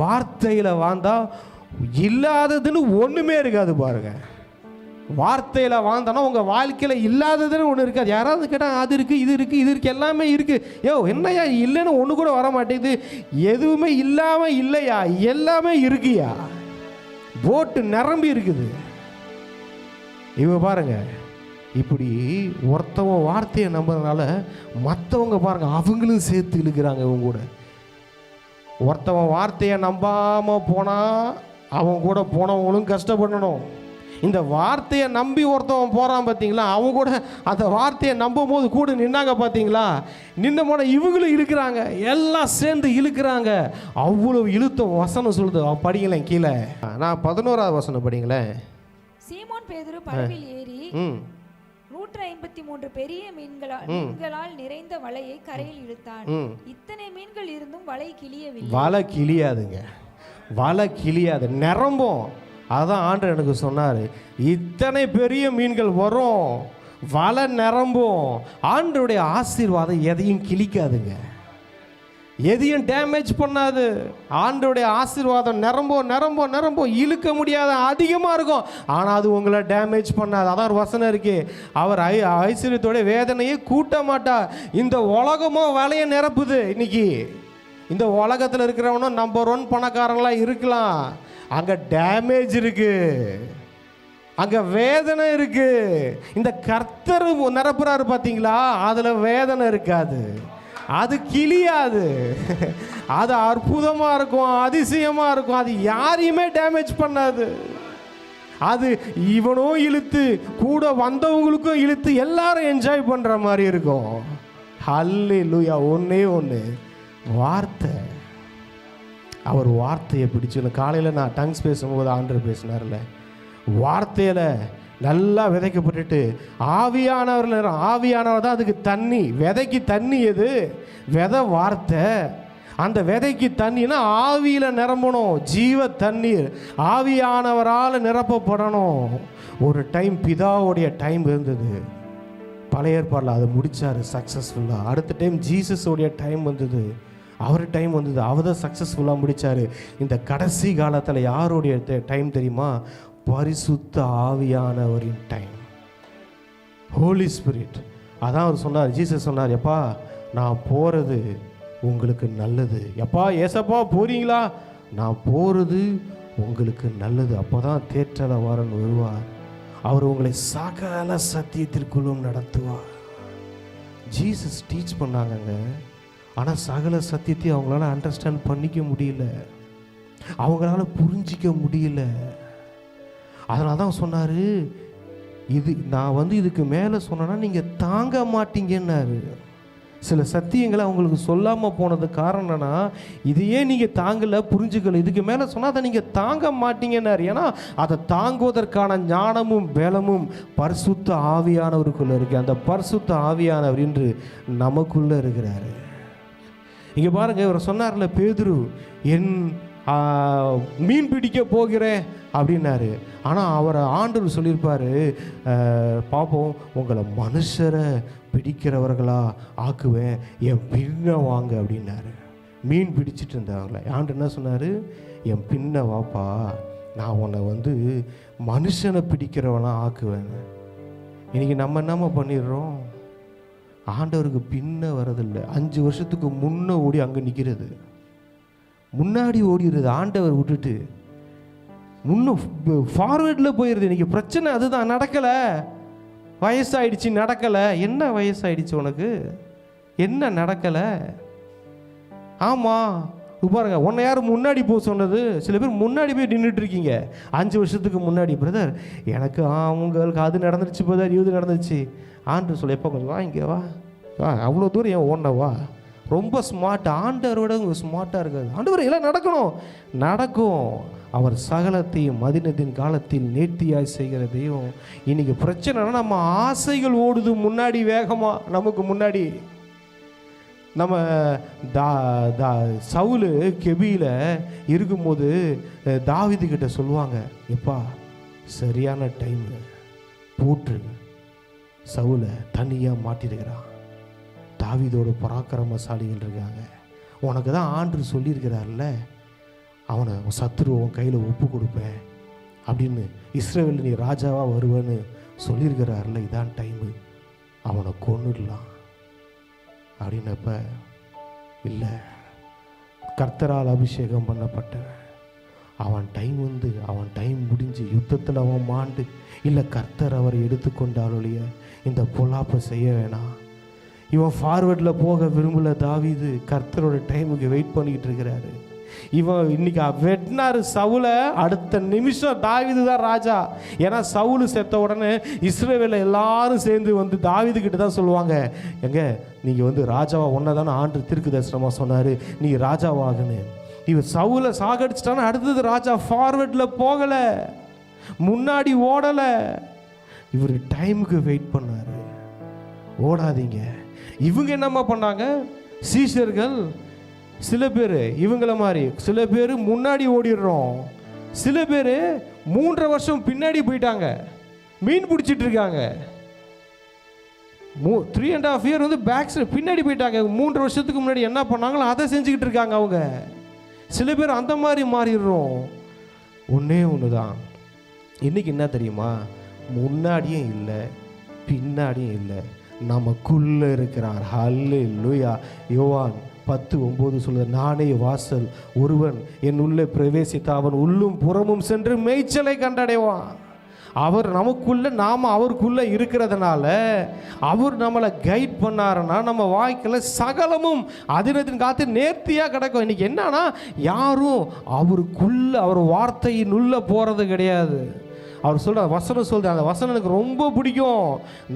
வார்த்தையில் வாழ்ந்தால் இல்லாததுன்னு ஒன்றுமே இருக்காது. பாருங்கள், வார்த்தையில் வாழ்ந்தோன்னா உங்கள் வாழ்க்கையில் இல்லாததுன்னு ஒன்று இருக்காது. யாராவது கேட்டால் அது இருக்குது, இது இருக்குது, இது இருக்குது, எல்லாமே இருக்குது. என்னையா இல்லைன்னு ஒன்று கூட வர மாட்டேங்குது. எதுவுமே இல்லாமல் இல்லையா, எல்லாமே இருக்குயா. போட்டு நிரம்பி இருக்குது. இவங்க பாருங்க, இப்படி ஒருத்தவங்க வார்த்தையை நம்புறதுனால மற்றவங்க பாருங்க அவங்களும் சேர்த்து இழுக்கிறாங்க இவங்க கூட. ஒருத்தவன் வார்த்தையை நம்பாமல் போனால் அவங்க கூட போனவங்களும் கஷ்டப்படணும். இந்த வார்த்தையை நம்பி ஒருத்தவன் போகிறான் பார்த்தீங்களா, அவங்க கூட அந்த வார்த்தையை நம்பும் போது கூட நின்னாங்க பார்த்தீங்களா, நின்ன போன இவங்களும் இழுக்கிறாங்க, எல்லாம் சேர்ந்து இழுக்கிறாங்க. அவ்வளோ இழுத்த வசனம் சொல்லுது. படிங்களேன் கீழே, நான் 11வது வசனம் படிங்களேன். சீமோன் பேதுரு படவில் ஏறி 153 பெரிய மீன்களால் நிறைந்த வலையை கரையில் இழுத்தான். இத்தனை மீன்கள் இருந்தும் வலை கிளியவில்லை. வலை கிளியாதுங்க, வலை கிளியாது, நிரம்பும். அதான் ஆண்டவர் எனக்கு சொன்னார், இத்தனை பெரிய மீன்கள் வரும், வலை நிரம்பும். ஆண்டவருடைய ஆசீர்வாதம் எதையும் கிழிக்காதுங்க, எதையும் டேமேஜ் பண்ணாது. ஆண்டவருடைய ஆசீர்வாதம் நிரம்பும் நிரம்பும் நிரம்பும், இழுக்க முடியாத அதிகமாக இருக்கும். ஆனால் அது உங்களை டேமேஜ் பண்ணாது. அதான் ஒரு வசனம் இருக்கு, அவர் ஐஸ்வர்யத்தோட வேதனையை கூட்ட மாட்டார். இந்த உலகமும் வலையை நிரப்புது. இன்னைக்கு இந்த உலகத்தில் இருக்கிறவனும் நம்பர் 1 பணக்காரங்களாம் இருக்கலாம், அங்கே டேமேஜ் இருக்கு, அங்கே வேதனை இருக்கு. இந்த கர்த்தர் நிரப்புறாரு பார்த்தீங்களா, அதில் வேதனை இருக்காது, அது கிளியாது, அது அற்புதமாக இருக்கும், அதிசயமாக இருக்கும், அது யாரையுமே டேமேஜ் பண்ணாது. அது இவனும் இழுத்து கூட வந்தவங்களுக்கும் இழுத்து எல்லாரும் என்ஜாய் பண்ணுற மாதிரி இருக்கும். ஹல்லேலூயா. ஒன்றே ஒன்று, வார்த்தை. அவர் வார்த்தையை பிடிச்சு, காலையில் நான் டங்ஸ் பேசும்போது ஆண்டவர் பேசினார்ல, வார்த்தையில் நல்லா விதைக்கப்பட்டுட்டு ஆவியானவர் தான் அதுக்கு தண்ணி. விதைக்கு தண்ணி எது? விதை வார்த்தை. அந்த விதைக்கு தண்ணினா ஆவியில் நிரம்பணும், ஜீவ தண்ணீர் ஆவியானவரால் நிரப்பப்படணும். ஒரு டைம் பிதாவுடைய டைம் இருந்தது, பழைய ஏற்பாடில் அதை முடித்தார் சக்ஸஸ்ஃபுல்லாக. அடுத்த டைம் ஜீசஸோடைய டைம் வந்தது, அவர் டைம் வந்தது, அவர் தான் சக்ஸஸ்ஃபுல்லாக முடித்தார். இந்த கடைசி காலத்தில் யாருடைய டைம் தெரியுமா? பரிசுத்த ஆவியானவரின் டைம், ஹோலி ஸ்பிரிட். அதான் அவர் சொன்னார், ஜீசஸ் சொன்னார், எப்பா நான் போகிறது உங்களுக்கு நல்லது. எப்பா ஏசப்பா போறீங்களா? நான் போகிறது உங்களுக்கு நல்லது. அப்போ தான் தேற்றரவாளன் வருவார். அவர் உங்களை சகல சத்தியத்திற்குள்ளும் நடத்துவார். ஜீசஸ் டீச் பண்ணாங்கங்க. ஆனால் சகல சத்தியத்தையும் அவங்களால அண்டர்ஸ்டாண்ட் பண்ணிக்க முடியல, அவங்களால புரிஞ்சிக்க முடியல. அதனால தான் சொன்னார், இது நான் இதுக்கு மேலே சொன்னேன்னா நீங்கள் தாங்க மாட்டீங்கன்னாரு. சில சத்தியங்களை அவங்களுக்கு சொல்லாமல் போனது காரணம் என்னன்னா, இதையே நீங்கள் தாங்கலை, புரிஞ்சுக்கல, இதுக்கு மேலே சொன்னால் அதை நீங்கள் தாங்க மாட்டீங்கன்னாரு. ஏன்னா அதை தாங்குவதற்கான ஞானமும் பலமும் பரிசுத்த ஆவியானவருக்குள்ளே இருக்குது. அந்த பரிசுத்த ஆவியானவர் இன்று நமக்குள்ளே இருக்கிறாரு. இங்கே பாருங்கள், இவர் சொன்னார்ல, பேதுரு என் மீன் பிடிக்க போகிறேன் அப்படின்னாரு. ஆனால் அவரை ஆண்டவர் சொல்லியிருப்பார், பாப்போம் உங்களை மனுஷரை பிடிக்கிறவர்களா ஆக்குவேன், என் பின்ன வாங்க அப்படின்னாரு. மீன் பிடிச்சிட்டு இருந்தாங்களே, ஆண்டு என்ன சொன்னார், என் பின்ன வாப்பா, நான் உன்னை மனுஷனை பிடிக்கிறவனா ஆக்குவேன். இன்றைக்கி நம்ம என்னம்மா பண்ணிடுறோம், ஆண்டவருக்கு பின்ன வரதில்லை. 5 வருஷத்துக்கு முன்னே ஓடி அங்கே நிற்கிறது, முன்னாடி ஓடிடுறது, ஆண்டவர் விட்டுட்டு முன்னும் ஃபார்வேர்டில் போயிடுது. இன்றைக்கி பிரச்சனை அதுதான், நடக்கலை, வயசாயிடுச்சு, நடக்கலை. என்ன வயசாயிடுச்சு உனக்கு, என்ன நடக்கலை? ஆமாம் பாருங்க, உன்னை யார் முன்னாடி போக சொன்னது? சில பேர் முன்னாடி போய் நின்றுட்டுருக்கீங்க 5 வருஷத்துக்கு முன்னாடி. பிரதர் எனக்கு அவங்களுக்கு அது நடந்துருச்சு, பிரதர் இது நடந்துச்சு. ஆண்டு சொல்ல, எப்போ கொஞ்சம் வா, இங்கே வா, அவ்வளோ தூரம் ஏன் ஓடனவா, ரொம்ப ஸ்மார்ட், ஆண்டவரோட ஸ்மார்ட்டாக இருக்காது. ஆண்டவர் எல்லாம் நடக்கணும், நடக்கும். அவர் சகலத்தையும் மதினத்தின் காலத்தில் நேர்த்தியாய் செய்கிற தெய்வம். இன்னைக்கு பிரச்சனைனா நம்ம ஆசைகள் ஓடுது முன்னாடி வேகமாக. நமக்கு முன்னாடி நம்ம சவுலு கெபியில் இருக்கும்போது தாவீது கிட்ட சொல்லுவாங்க, எப்பா சரியான டைமு போட்டு சவுலை தனியாக மாட்டிருக்கிறான், தாவீதோட பராக்கிரமசாலிகள் இருக்காங்க, உனக்கு தான் ஆண்டு சொல்லியிருக்கிறார்ல, அவனை சத்துருவை உன் கையில் ஒப்பு கொடுப்பேன் அப்படின்னு, இஸ்ரவேல் நீ ராஜாவாக வருவேன்னு சொல்லியிருக்கிறார்ல, இதான் டைமு, அவனை கொன்னுடலாம் அப்படின்னப்ப, இல்லை கர்த்தரால் அபிஷேகம் பண்ணப்பட்டவன், அவன் டைம் முடிஞ்சு யுத்தத்தில் அவன் மாண்டு, இல்லை கர்த்தர் அவரை எடுத்துக்கொண்டாலொழிய இந்த பொல்லாப்பை செய்ய வேணாம். இவன் ஃபார்வர்டில் போக விரும்பல தாவீது, கர்த்தரோட டைமுக்கு வெயிட் பண்ணிக்கிட்டு இருக்கிறாரு. இவன் இன்னைக்கு வெட்டினாரு சவுலை, அடுத்த நிமிஷம் தாவீது தான் ராஜா. ஏன்னா சவுலு செத்த உடனே இஸ்ரவேல எல்லாரும் சேர்ந்து தாவீது கிட்ட தான் சொல்லுவாங்க, எங்க நீங்கள் ராஜாவா ஒன்றை தானே ஆண்டு திருக்கு தரிசனமாக சொன்னார், நீ ராஜாவாகன்னு. இவர் சவுலை சாகடிச்சிட்டான்னு அடுத்தது ராஜா. ஃபார்வர்டில் போகலை, முன்னாடி ஓடலை, இவர் டைமுக்கு வெயிட் பண்ணார். ஓடாதீங்க. இவங்க என்னம்மா பண்ணாங்க, சீஷர்கள் சில பேர் இவங்கள மாதிரி, சில பேர் முன்னாடி ஓடிடுறோம், சில பேர் 3.5 வருஷம் பின்னாடி போயிட்டாங்க, மீன் பிடிச்சிட்டு இருக்காங்க. 3.5 year பேக் சைடு பின்னாடி போயிட்டாங்க. 3 வருஷத்துக்கு முன்னாடி என்ன பண்ணாங்களோ அதை செஞ்சுக்கிட்டு இருக்காங்க அவங்க. சில பேர் அந்த மாதிரி மாறிடுறோம். ஒன்றே ஒன்று தான், இன்னைக்கு என்ன தெரியுமா, முன்னாடியும் இல்லை பின்னாடியும் இல்லை, நமக்குள்ளே இருக்கிறார். ஹல்லேலூயா. யோவான் 10:9 சொல்லுது, நானே வாசல், ஒருவன் என் உள்ளே பிரவேசித்த அவன் உள்ளும் புறமும் சென்று மேய்ச்சலை கண்டடைவான். அவர் நமக்குள்ள, நாம் அவருக்குள்ளே இருக்கிறதுனால அவர் நம்மளை கைட் பண்ணாருன்னா நம்ம வாழ்க்கையில் சகலமும் அதினத்தின் காத்து நேர்த்தியாக கிடக்கும். இன்றைக்கி என்னன்னா, யாரும் அவருக்குள்ள, அவர் வார்த்தையின் உள்ள போகிறது கிடையாது. அவர் சொல்கிற வசனம் சொல்கிறார், அந்த வசனம் எனக்கு ரொம்ப பிடிக்கும்.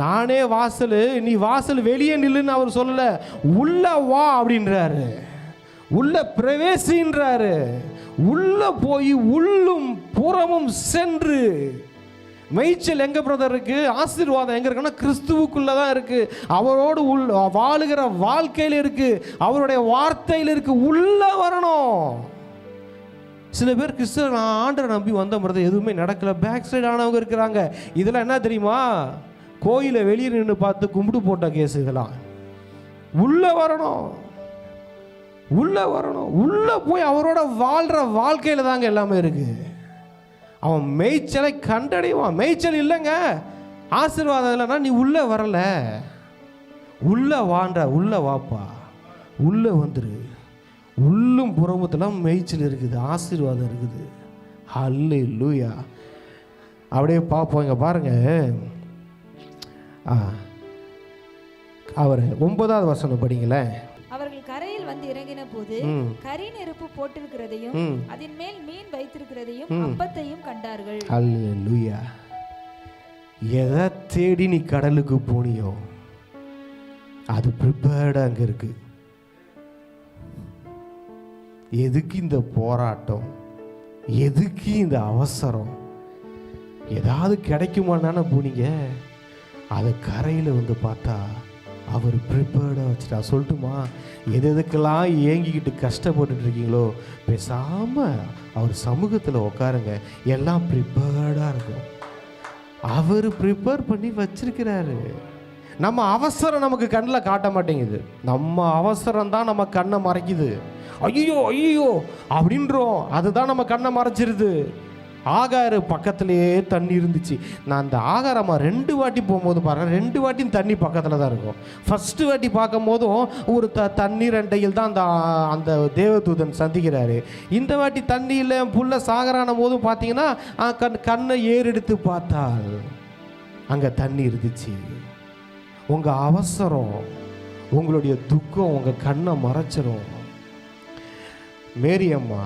நானே வாசல், நீ வாசல் வெளியே நில்லுன்னு அவர் சொல்லலை, உள்ள வா அப்படின்றாரு, உள்ள பிரவேசின்றாரு. உள்ள போய் உள்ளும் புறமும் சென்று மேய்ச்சல் எங்க பிரதர் இருக்கு, ஆசீர்வாதம் எங்க இருக்குன்னா கிறிஸ்துவுக்குள்ள தான் இருக்கு, அவரோடு வாழுகிற வாழ்க்கையில் இருக்கு, அவருடைய வார்த்தையில் இருக்கு. உள்ள வரணும். சில பேர் கிறிஸ்தவ ஆண்டரை நம்பி வந்த மாதிரி எதுவுமே நடக்கல, பேக் சைடு ஆனவங்க இருக்கிறாங்க. இதெல்லாம் என்ன தெரியுமா, கோயிலை வெளியே நின்று பார்த்து கும்பிடு போட்ட கேஸ் இதெல்லாம். உள்ள வரணும், உள்ள வரணும், உள்ள போய் அவரோட வாழ்ற வாழ்க்கையில தாங்க எல்லாமே இருக்கு. அவன் மேய்ச்சலை கண்டடைவான். மேய்ச்சல் இல்லைங்க, ஆசீர்வாதம் இல்லைன்னா நீ உள்ள வரல. உள்ள வாண்ட, உள்ள வாப்பா, உள்ள வந்துரு. உள்ளும் புறமுத்தெல்லாம் மேய்ச்சல் இருக்குது, ஆசீர்வாதம் இருக்குது. ஹல்லேலூயா. அப்படியே பார்ப்போம். இங்கே பாருங்க, அவர் 9வது வசனம் படிங்களேன். அவர்கள் கரையில் வந்து இறங்கின போது கரி நெருப்பு போட்டிருக்கிறதையும் அதன் மேல் மீன் வைத்திருக்கிறதையும் அப்பத்தையும் கண்டார்கள். ஹல்லேலூயா. எதை தேடி நீ கடலுக்கு போனியோ அது ப்ரிப்பேர்டா அங்க இருக்கு. எதுக்கு இந்த போராட்டம், எதுக்கு இந்த அவசரம்? ஏதாவது கிடைக்குமான்னு போனீங்க, அதை கரையில் வந்து பார்த்தா அவர் ப்ரிப்பேர்டாக வச்சுட்டா. சொல்லட்டுமா, எதுக்கெல்லாம் ஏங்கிக்கிட்டு கஷ்டப்பட்டுட்டு இருக்கீங்களோ பேசாமல் அவர் சமூகத்தில் உட்காருங்க, எல்லாம் ப்ரிப்பேர்டாக இருக்கும். அவர் ப்ரிப்பேர் பண்ணி வச்சிருக்கிறாரு. நம்ம அவசரம் நமக்கு கண்ணில் காட்ட மாட்டேங்குது. நம்ம அவசரம் தான் நம்ம கண்ணை மறைக்குது. ஐயோ ஐயோ அப்படின்றோம், அதுதான் நம்ம கண்ணை மறைச்சிருது. ஆகாரு பக்கத்துலேயே தண்ணி இருந்துச்சு. நான் அந்த ஆகாரமா 2 வாட்டி போகும்போது பாருங்கள், 2 வாட்டியும் தண்ணி பக்கத்தில் தான் இருக்கும். ஃபஸ்ட்டு வாட்டி பார்க்கும் போதும் ஒரு தண்ணீர் அண்டையில் தான் அந்த தேவதூதன் சந்திக்கிறாரு. இந்த வாட்டி தண்ணியில் புல்ல சாகரான போதும் பார்த்தீங்கன்னா கண்ணை ஏறெடுத்து பார்த்தால் அங்கே தண்ணி இருந்துச்சு. உங்கள் அவசரம், உங்களுடைய துக்கம் உங்கள் கண்ணை மறைச்சிரும். மேரி அம்மா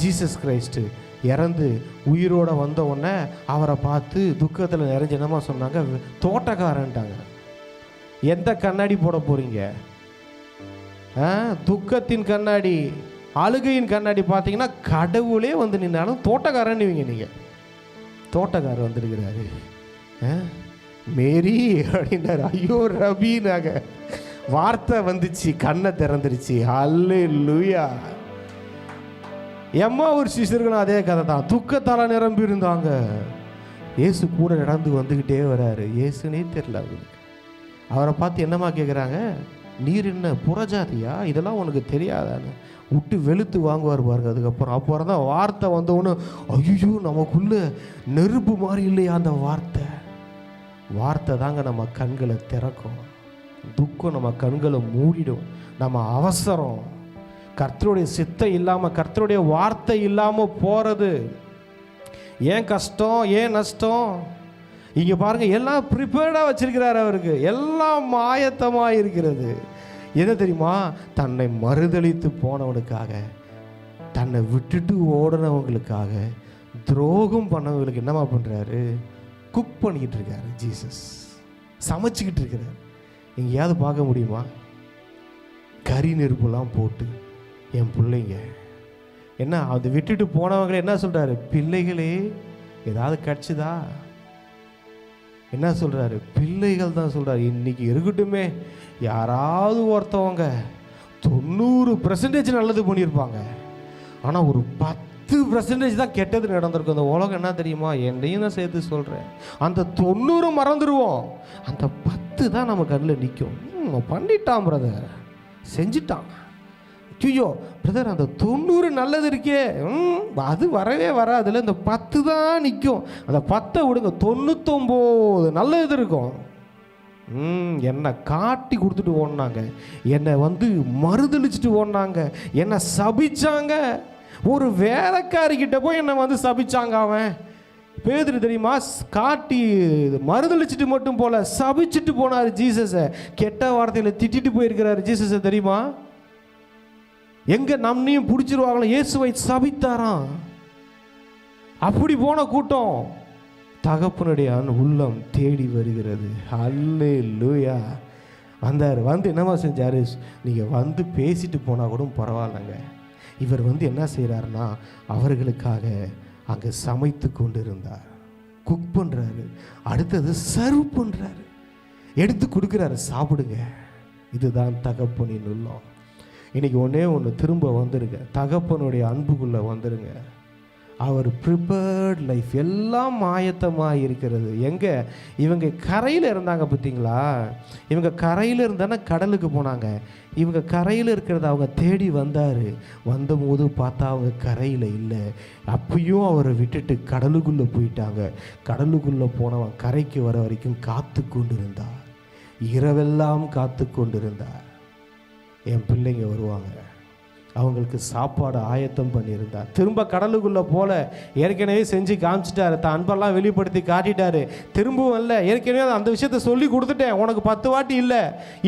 ஜீசஸ் கிரைஸ்ட்டு இறந்து உயிரோடு வந்த உடனே அவரை பார்த்து துக்கத்தில் நிறைஞ்சனமா சொன்னாங்க, தோட்டக்காரன்ட்டாங்க. எந்த கண்ணாடி போட போகிறீங்க? துக்கத்தின் கண்ணாடி, அழுகையின் கண்ணாடி பார்த்தீங்கன்னா கடவுளே வந்து நின்னாலும் தோட்டக்காரன்னுவீங்க. நீங்கள் தோட்டக்காரர் வந்திருக்கிறாரு, மேரி அப்படின்னாரு. ஐயோ ரபினாங்க, வார்த்தை வந்துச்சு, கண்ணை திறந்துருச்சு. ஹல்லேலூயா. எம்மா ஒரு சிஷர்களும் அதே கதை தான், துக்கத்தால் நிரம்பி இருந்தாங்க. இயேசு கூட நடந்து வந்துக்கிட்டே வராரு. இயேசுனே தெரியல அவருக்கு. அவரை பார்த்து என்னம்மா கேட்குறாங்க, நீர் என்ன புறஜாதியா, இதெல்லாம் உனக்கு தெரியாதான்னு விட்டு வெளுத்து வாங்குவார் பாருங்க. அப்புறம் தான் வார்த்தை வந்தவொன்னு, ஐயோ நமக்குள்ள நெருப்பு மாதிரி இல்லையா அந்த வார்த்தை தாங்க நம்ம கண்களை திறக்கும். துக்கம் நம்ம கண்களை மூடிடும். நம்ம அவசரம், கர்த்தருடைய சித்தம் இல்லாமல், கர்த்தருடைய வார்த்தை இல்லாமல் போகிறது. ஏன் கஷ்டம், ஏன் நஷ்டம்? இங்கே பாருங்கள், எல்லாம் ப்ரிப்பேர்டாக வச்சிருக்கிறார் அவருக்கு, எல்லாம் ஆயத்தமாக இருக்கிறது. என்ன தெரியுமா, தன்னை மறுதளித்து போனவனுக்காக, தன்னை விட்டுட்டு ஓடினவங்களுக்காக, துரோகம் பண்ணவங்களுக்கு என்னமா பண்ணுறாரு, குக் பண்ணிக்கிட்டு இருக்காரு. ஜீசஸ் சமைச்சிக்கிட்டு இருக்கிறார். எங்கேயாவது பார்க்க முடியுமா? கறி நெருப்புலாம் போட்டு என் பிள்ளைங்க என்ன, அதை விட்டுட்டு போனவங்களே என்ன சொல்கிறாரு, பிள்ளைகளே ஏதாவது கிடச்சிதா? என்ன சொல்கிறாரு, பிள்ளைகள் தான் சொல்கிறாரு. இன்னைக்கு இருக்கட்டுமே, யாராவது ஒருத்தவங்க 90% நல்லது பண்ணியிருப்பாங்க, ஆனால் ஒரு 10% தான் கெட்டது நடந்திருக்கும். அந்த உலகம் என்ன தெரியுமா, என்னையும் தான் சேர்த்து சொல்கிறேன், அந்த 90 மறந்துடுவோம், அந்த 10 தான் நம்ம கண்ணில் நிற்கும். பண்ணிட்டான் பிரதர், செஞ்சிட்டான். ஐயோ பிரதர், அந்த 90 நல்லது இருக்கே, அது வரவே வராதுல, இந்த 10 தான் நிற்கும். அந்த 10 விடுங்க, 99 நல்லது இருக்கும். என்னை காட்டி கொடுத்துட்டு ஓடினாங்க, என்னை வந்து மறுதளிச்சுட்டு ஓடினாங்க, என்னை சபிச்சாங்க. ஒரு வேலைக்காரிக்கிட்ட போய் என்னை வந்து சபிச்சாங்க. அவன் பேதுரு தெரியுமா, காட்டி மறுதளிச்சுட்டு மட்டும் போல சபிச்சுட்டு போனார் ஜீசஸை. கெட்ட வார்த்தையில் திட்டிட்டு போயிருக்கிறாரு ஜீசஸை தெரியுமா. எங்க நம்மையும் பிடிச்சிருவாங்களோ, இயேசுவை சபித்தாராம். அப்படி போன கூட்டம் தகப்பனுடைய உள்ளம் தேடி வருகிறது. அல்லேலூயா. வந்தார். வந்து என்னமா செஞ்சாரு, நீங்கள் வந்து பேசிட்டு போனால் கூட பரவாயில்லைங்க. இவர் வந்து என்ன செய்கிறாருன்னா, அவர்களுக்காக அங்கே சமைத்து கொண்டு இருந்தார். குக் பண்ணுறாரு, அடுத்தது சர்வ் பண்ணுறாரு, எடுத்து கொடுக்குறாரு, சாப்பிடுங்க. இதுதான் தகப்பனின் உள்ளம். இன்றைக்கி ஒன்று திரும்ப வந்துருங்க, தகப்பனுடைய அன்புக்குள்ளே வந்துருங்க. அவர் ப்ரிப்பேர்ட் லைஃப், எல்லாம் ஆயத்தமாக இருக்கிறது. எங்கே இவங்க கரையில் இருந்தாங்க பார்த்தீங்களா, இவங்க கரையில் இருந்தானே கடலுக்கு போனாங்க. இவங்க கரையில் இருக்கிறத அவங்க தேடி வந்தார். வந்தபோது பார்த்தா அவங்க கரையில் இல்லை. அப்பயும் அவரை விட்டுட்டு கடலுக்குள்ளே போயிட்டாங்க. கடலுக்குள்ளே போனவன் கரைக்கு வர வரைக்கும் காத்து கொண்டு இருந்தார். இரவெல்லாம் காத்து கொண்டு இருந்தார். என் பிள்ளைங்க வருவாங்க, அவங்களுக்கு சாப்பாடு ஆயத்தம் பண்ணியிருந்தார். திரும்ப கடலுக்குள்ளே போல ஏற்கனவே செஞ்சு காமிச்சிட்டாரு, தான் அன்பெல்லாம் வெளிப்படுத்தி காட்டிட்டாரு. திரும்பவும் இல்லை, ஏற்கனவே அந்த விஷயத்த சொல்லி கொடுத்துட்டேன், உனக்கு 10 வாட்டி இல்லை,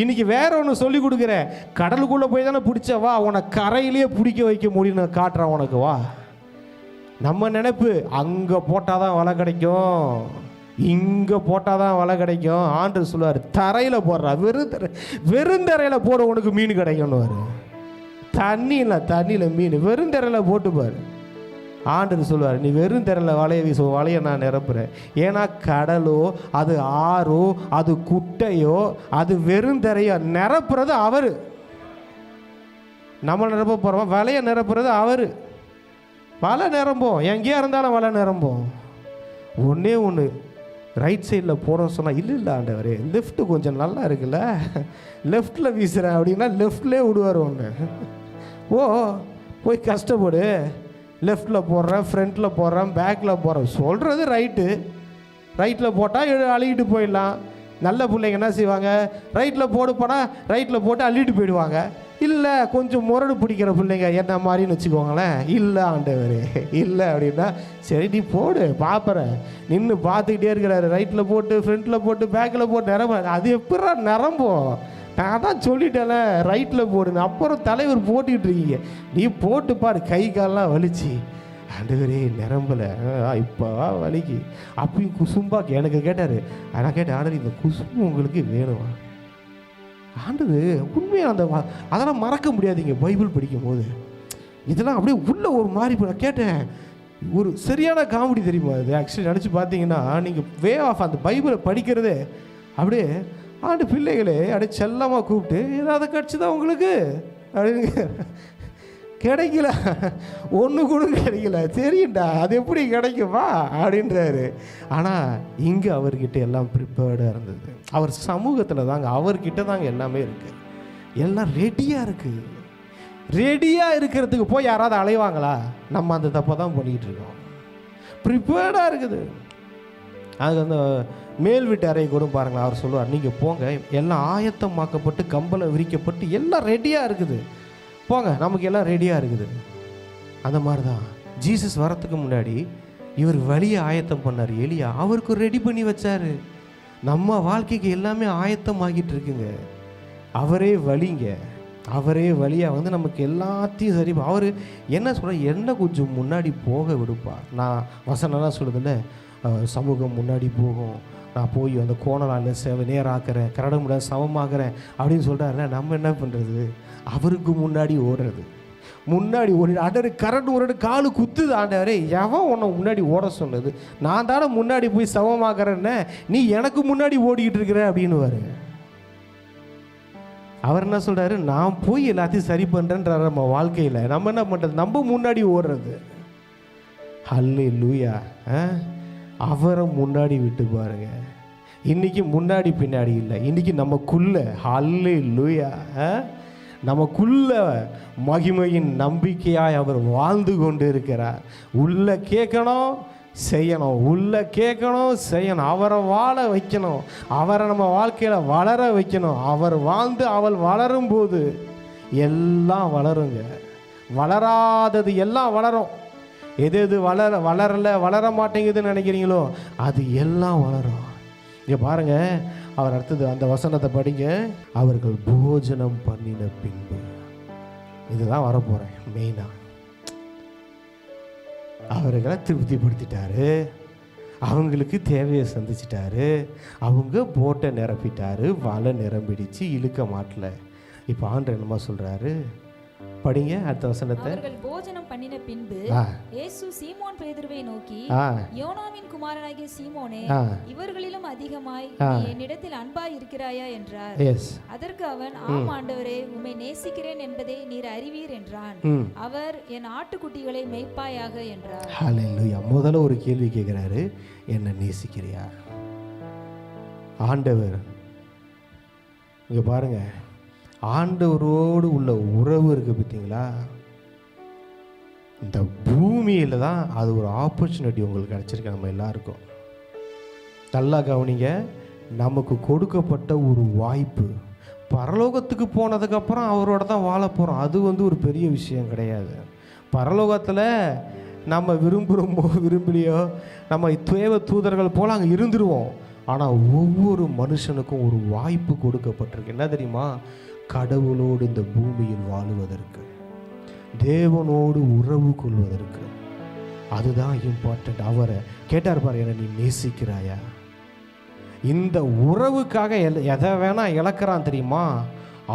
இன்னைக்கு வேற ஒன்று சொல்லி கொடுக்குறேன். கடலுக்குள்ளே போய் தானே பிடிச்ச, வா உனக்கு கரையிலேயே பிடிக்க வைக்க முடியும்னு காட்டுறான் உனக்கு, வா. நம்ம நினைப்பு அங்கே போட்டால் தான் வலை கிடைக்கும், இங்கே போட்டால் தான் வலை கிடைக்கும். ஆண்டவர் சொல்லுவார், தரையில் போடுறா, வெறுந்தரையில் போட உனக்கு மீன் கிடைக்கும்னு. தண்ணியில் மீன் வெறுந்தரையில் போட்டுப்பார். ஆண்டவர் சொல்லுவார், நீ வெறுந்தரையில் வலையை வீச, வலையை நான் நிரப்புறேன். ஏன்னா கடலோ அது ஆறோ அது குட்டையோ அது வெறுந்தரையோ நிரப்புறது அவர். நம்ம நிரப்ப போகிறோம், வலையை நிரப்புறது அவர். வலை நிரம்போம், எங்கேயா இருந்தாலும் வலை நிரம்போம். ஒன்றே ஒன்று, ரைட் சைடில் போகிறோம் சொன்னால், இல்லை ஆண்டவரே லெஃப்ட்டு கொஞ்சம் நல்லா இருக்குல்ல, லெஃப்டில் வீசுகிறேன் அப்படின்னா லெஃப்ட்லேயே விடுவார். ஒன்று போய் கஷ்டப்படு, லெஃப்டில் போடுறேன், ஃப்ரண்ட்டில் போடுறேன், பேக்கில் போடுறேன் சொல்கிறது ரைட்டில் போட்டால் அழுகிட்டு போயிடலாம். நல்ல பிள்ளைங்க என்ன செய்வாங்க, ரைட்டில் போனால் ரைட்டில் போட்டு அள்ளிட்டு போயிடுவாங்க. இல்லை கொஞ்சம் முரடு பிடிக்கிற பிள்ளைங்க என்ன மாதிரின்னு வச்சுக்கோங்களேன், இல்லை ஆண்டவரே இல்லை அப்படின்னா, சரி நீ போடு பார்ப்பற, நின்று பார்த்துக்கிட்டே இருக்கிறாரு. ரைட்டில் போட்டு ஃப்ரண்ட்டில் போட்டு பேக்கில் போட்டு நிரம்ப, அது எப்படா நிரம்போம்? நான் தான் சொல்லிட்டேன்ல ரைட்டில் போடுங்க. அப்புறம் தலைவர் போட்டுக்கிட்டு இருக்கீங்க, நீ போட்டு பாரு, கை காலெலாம் வலிச்சு, ஆண்டவரே நிரம்பலை, இப்போ வலிக்கு. அப்பயும் குசும்பாக்கு எனக்கு கேட்டார். நான் கேட்டேன், ஆண்டவர் இந்த குசும்பு உங்களுக்கு வேணுமா? ஆண்டவர் உண்மையாக அந்த அதெல்லாம் மறக்க முடியாதுங்க. பைபிள் படிக்கும் போது இதெல்லாம் அப்படியே உள்ள ஒரு மாதிரி. நான் கேட்டேன், ஒரு சரியான காமெடி தெரியுமா அது? ஆக்சுவலி நினச்சி பார்த்தீங்கன்னா, நீங்கள் வே ஆஃப் அந்த பைபிளை படிக்கிறதே அப்படியே ஆண்டு பிள்ளைகளே அப்படியே செல்லமாக கூப்பிட்டு, ஏதாவது கிடச்சி தான் உங்களுக்கு அப்படின்னு. கிடைக்கல, ஒன்று கூட கிடைக்கல, தெரியும்டா அது எப்படி கிடைக்குமா அப்படின்றாரு. ஆனால் இங்கே அவர்கிட்ட எல்லாம் ப்ரிப்பேர்டாக இருந்தது. அவர் சமூகத்தில் தாங்க, அவர்கிட்ட தாங்க எல்லாமே இருக்குது, எல்லாம் ரெடியாக இருக்குது. ரெடியாக இருக்கிறதுக்கு போய் யாராவது அலைவாங்களா? நம்ம அந்த தப்பை தான் பண்ணிக்கிட்டு இருக்கோம். ப்ரிப்பேர்டாக இருக்குது. அது அந்த மேல் வீட்டு அறை கூட பாருங்களா, அவர் சொல்லுவார், நீங்கள் போங்க, எல்லாம் ஆயத்தமாக்கப்பட்டு கம்பளை விரிக்கப்பட்டு எல்லாம் ரெடியாக இருக்குது, போங்க, நமக்கு எல்லாம் ரெடியாக இருக்குது. அந்த மாதிரி தான் ஜீசஸ் வரத்துக்கு முன்னாடி இவர் வழியை ஆயத்தம் பண்ணார். எலியா அவருக்கு ரெடி பண்ணி வச்சார். நம்ம வாழ்க்கைக்கு எல்லாமே ஆயத்தமாகிட்டு இருக்குங்க. அவரே வழிங்க, அவரே வழியாக வந்து நமக்கு எல்லாத்தையும் சரி. அவர் என்ன சொல்ற, என்ன கொஞ்சம் முன்னாடி போக விடுப்பா. நான் வசனம்லாம் சொல்லுதில்ல, சமூகம் முன்னாடி போகும், நான் போய் அந்த கோணலால் நேராக்கிறேன், கரடுமுட சமமாகிறேன் அப்படின்னு சொல்கிறாருல. நம்ம என்ன பண்ணுறது, அவருக்கு முன்னாடி ஓடுறது. முன்னாடி ஓடி ஆண்டவர் கரண்ட் ஒரு காலு குத்துது. ஆண்டவரே எவன் உன்னை முன்னாடி ஓட சொன்னது? நான் தானே முன்னாடி போய் சமமாகிறேன்னு, நீ எனக்கு முன்னாடி ஓடிக்கிட்டு இருக்கிற அப்படின்னு வாரு. அவர் என்ன சொல்கிறாரு, நான் போய் எல்லாத்தையும் சரி பண்ணுறேன்றார். நம்ம வாழ்க்கையில் நம்ம என்ன பண்ணுறது, நம்ம முன்னாடி ஓடுறது. ஹல்லேலூயா. அவரை முன்னாடி விட்டு பாருங்க. இன்னைக்கு முன்னாடி பின்னாடி இல்லை, இன்னைக்கு நமக்குள்ள. ஹல்லேலூயா. நமக்குள்ள மகிமையின் நம்பிக்கையாய் அவர் வாழ்ந்து கொண்டு இருக்கிறார். உள்ள கேட்கணும் செய்யணும், உள்ள கேட்கணும் செய்யணும், அவரை வாழ வைக்கணும், அவரை நம்ம வாழ்க்கையில் வளர வைக்கணும். அவர் வாழ்ந்து அவள் வளரும் போது எல்லாம் வளருங்க. வளராதது எல்லாம் வளரும். எது எது வளர மாட்டேங்குதுன்னு நினைக்கிறீங்களோ அது எல்லாம் வளரும். இங்கே பாருங்க, அவர் அடுத்தது அந்த வசனத்தை படிங்க. அவர்கள் போஜனம் பண்ணின பின்பு, இதுதான் வரப்போறேன் மெயினா. அவர்களை திருப்திப்படுத்திட்டாரு, அவங்களுக்கு தேவையை சந்திச்சிட்டாரு, அவங்க போட்டை நிரப்பிட்டாரு, வலை நிரம்பிடுச்சு, இழுக்க மாட்டல. இப்போ ஆண்டவர் என்னமா சொல்றாரு, படிங்க அடுத்த வசனத்தை. அவர்கள் போஜனம் பண்ணின பின்பு இயேசு சீமோன் பேதுருவை நோக்கி, யோனாவின் குமாரனாகிய சீமோனே, இவர்களிலும் அதிகமாய் நீ என்னிடத்தில் அன்பாய் இருக்கிறாயா என்றார். அதற்கு அவன், ஆம் ஆண்டவரே, உம்மை நேசிக்கிறேன் என்பதை நீர் அறிவீர் என்றான். அவர், என் ஆட்டுக்குட்டிகளை மேய்ப்பாயாக என்றார். ஹல்லேலூயா. முதல்ல ஒரு கேள்வி கேட்கிறாரு, என்ன நேசிக்கிறியா? ஆண்டவர் இங்க பாருங்க, ஆண்டவரோடு உள்ள உறவு இருக்கு பார்த்தீங்களா, இந்த பூமியில் தான் அது ஒரு ஆப்பர்ச்சுனிட்டி உங்களுக்கு கிடச்சிருக்கு. நம்ம எல்லாருக்கும் நல்லா கவனிங்க, நமக்கு கொடுக்கப்பட்ட ஒரு வாய்ப்பு, பரலோகத்துக்கு போனதுக்கப்புறம் அவரோட தான் வாழ போகிறோம். அது ஒரு பெரிய விஷயம் கிடையாது. பரலோகத்தில் நம்ம விரும்புகிறோமோ விரும்பலையோ நம்ம தேவ தூதர்கள் போல் அங்கே இருந்துருவோம். ஆனால் ஒவ்வொரு மனுஷனுக்கும் ஒரு வாய்ப்பு கொடுக்கப்பட்டிருக்கு. என்ன தெரியுமா? கடவுளோடு இந்த பூமியில் வாழுவதற்கு, தேவனோடு உறவு கொள்வதற்கு. அதுதான் இம்பார்ட்டன்ட். அவரை கேட்டார் பாரு, என்னை நீ நேசிக்கிறாயா? இந்த உறவுக்காக எதை வேணா இழக்கிறான் தெரியுமா?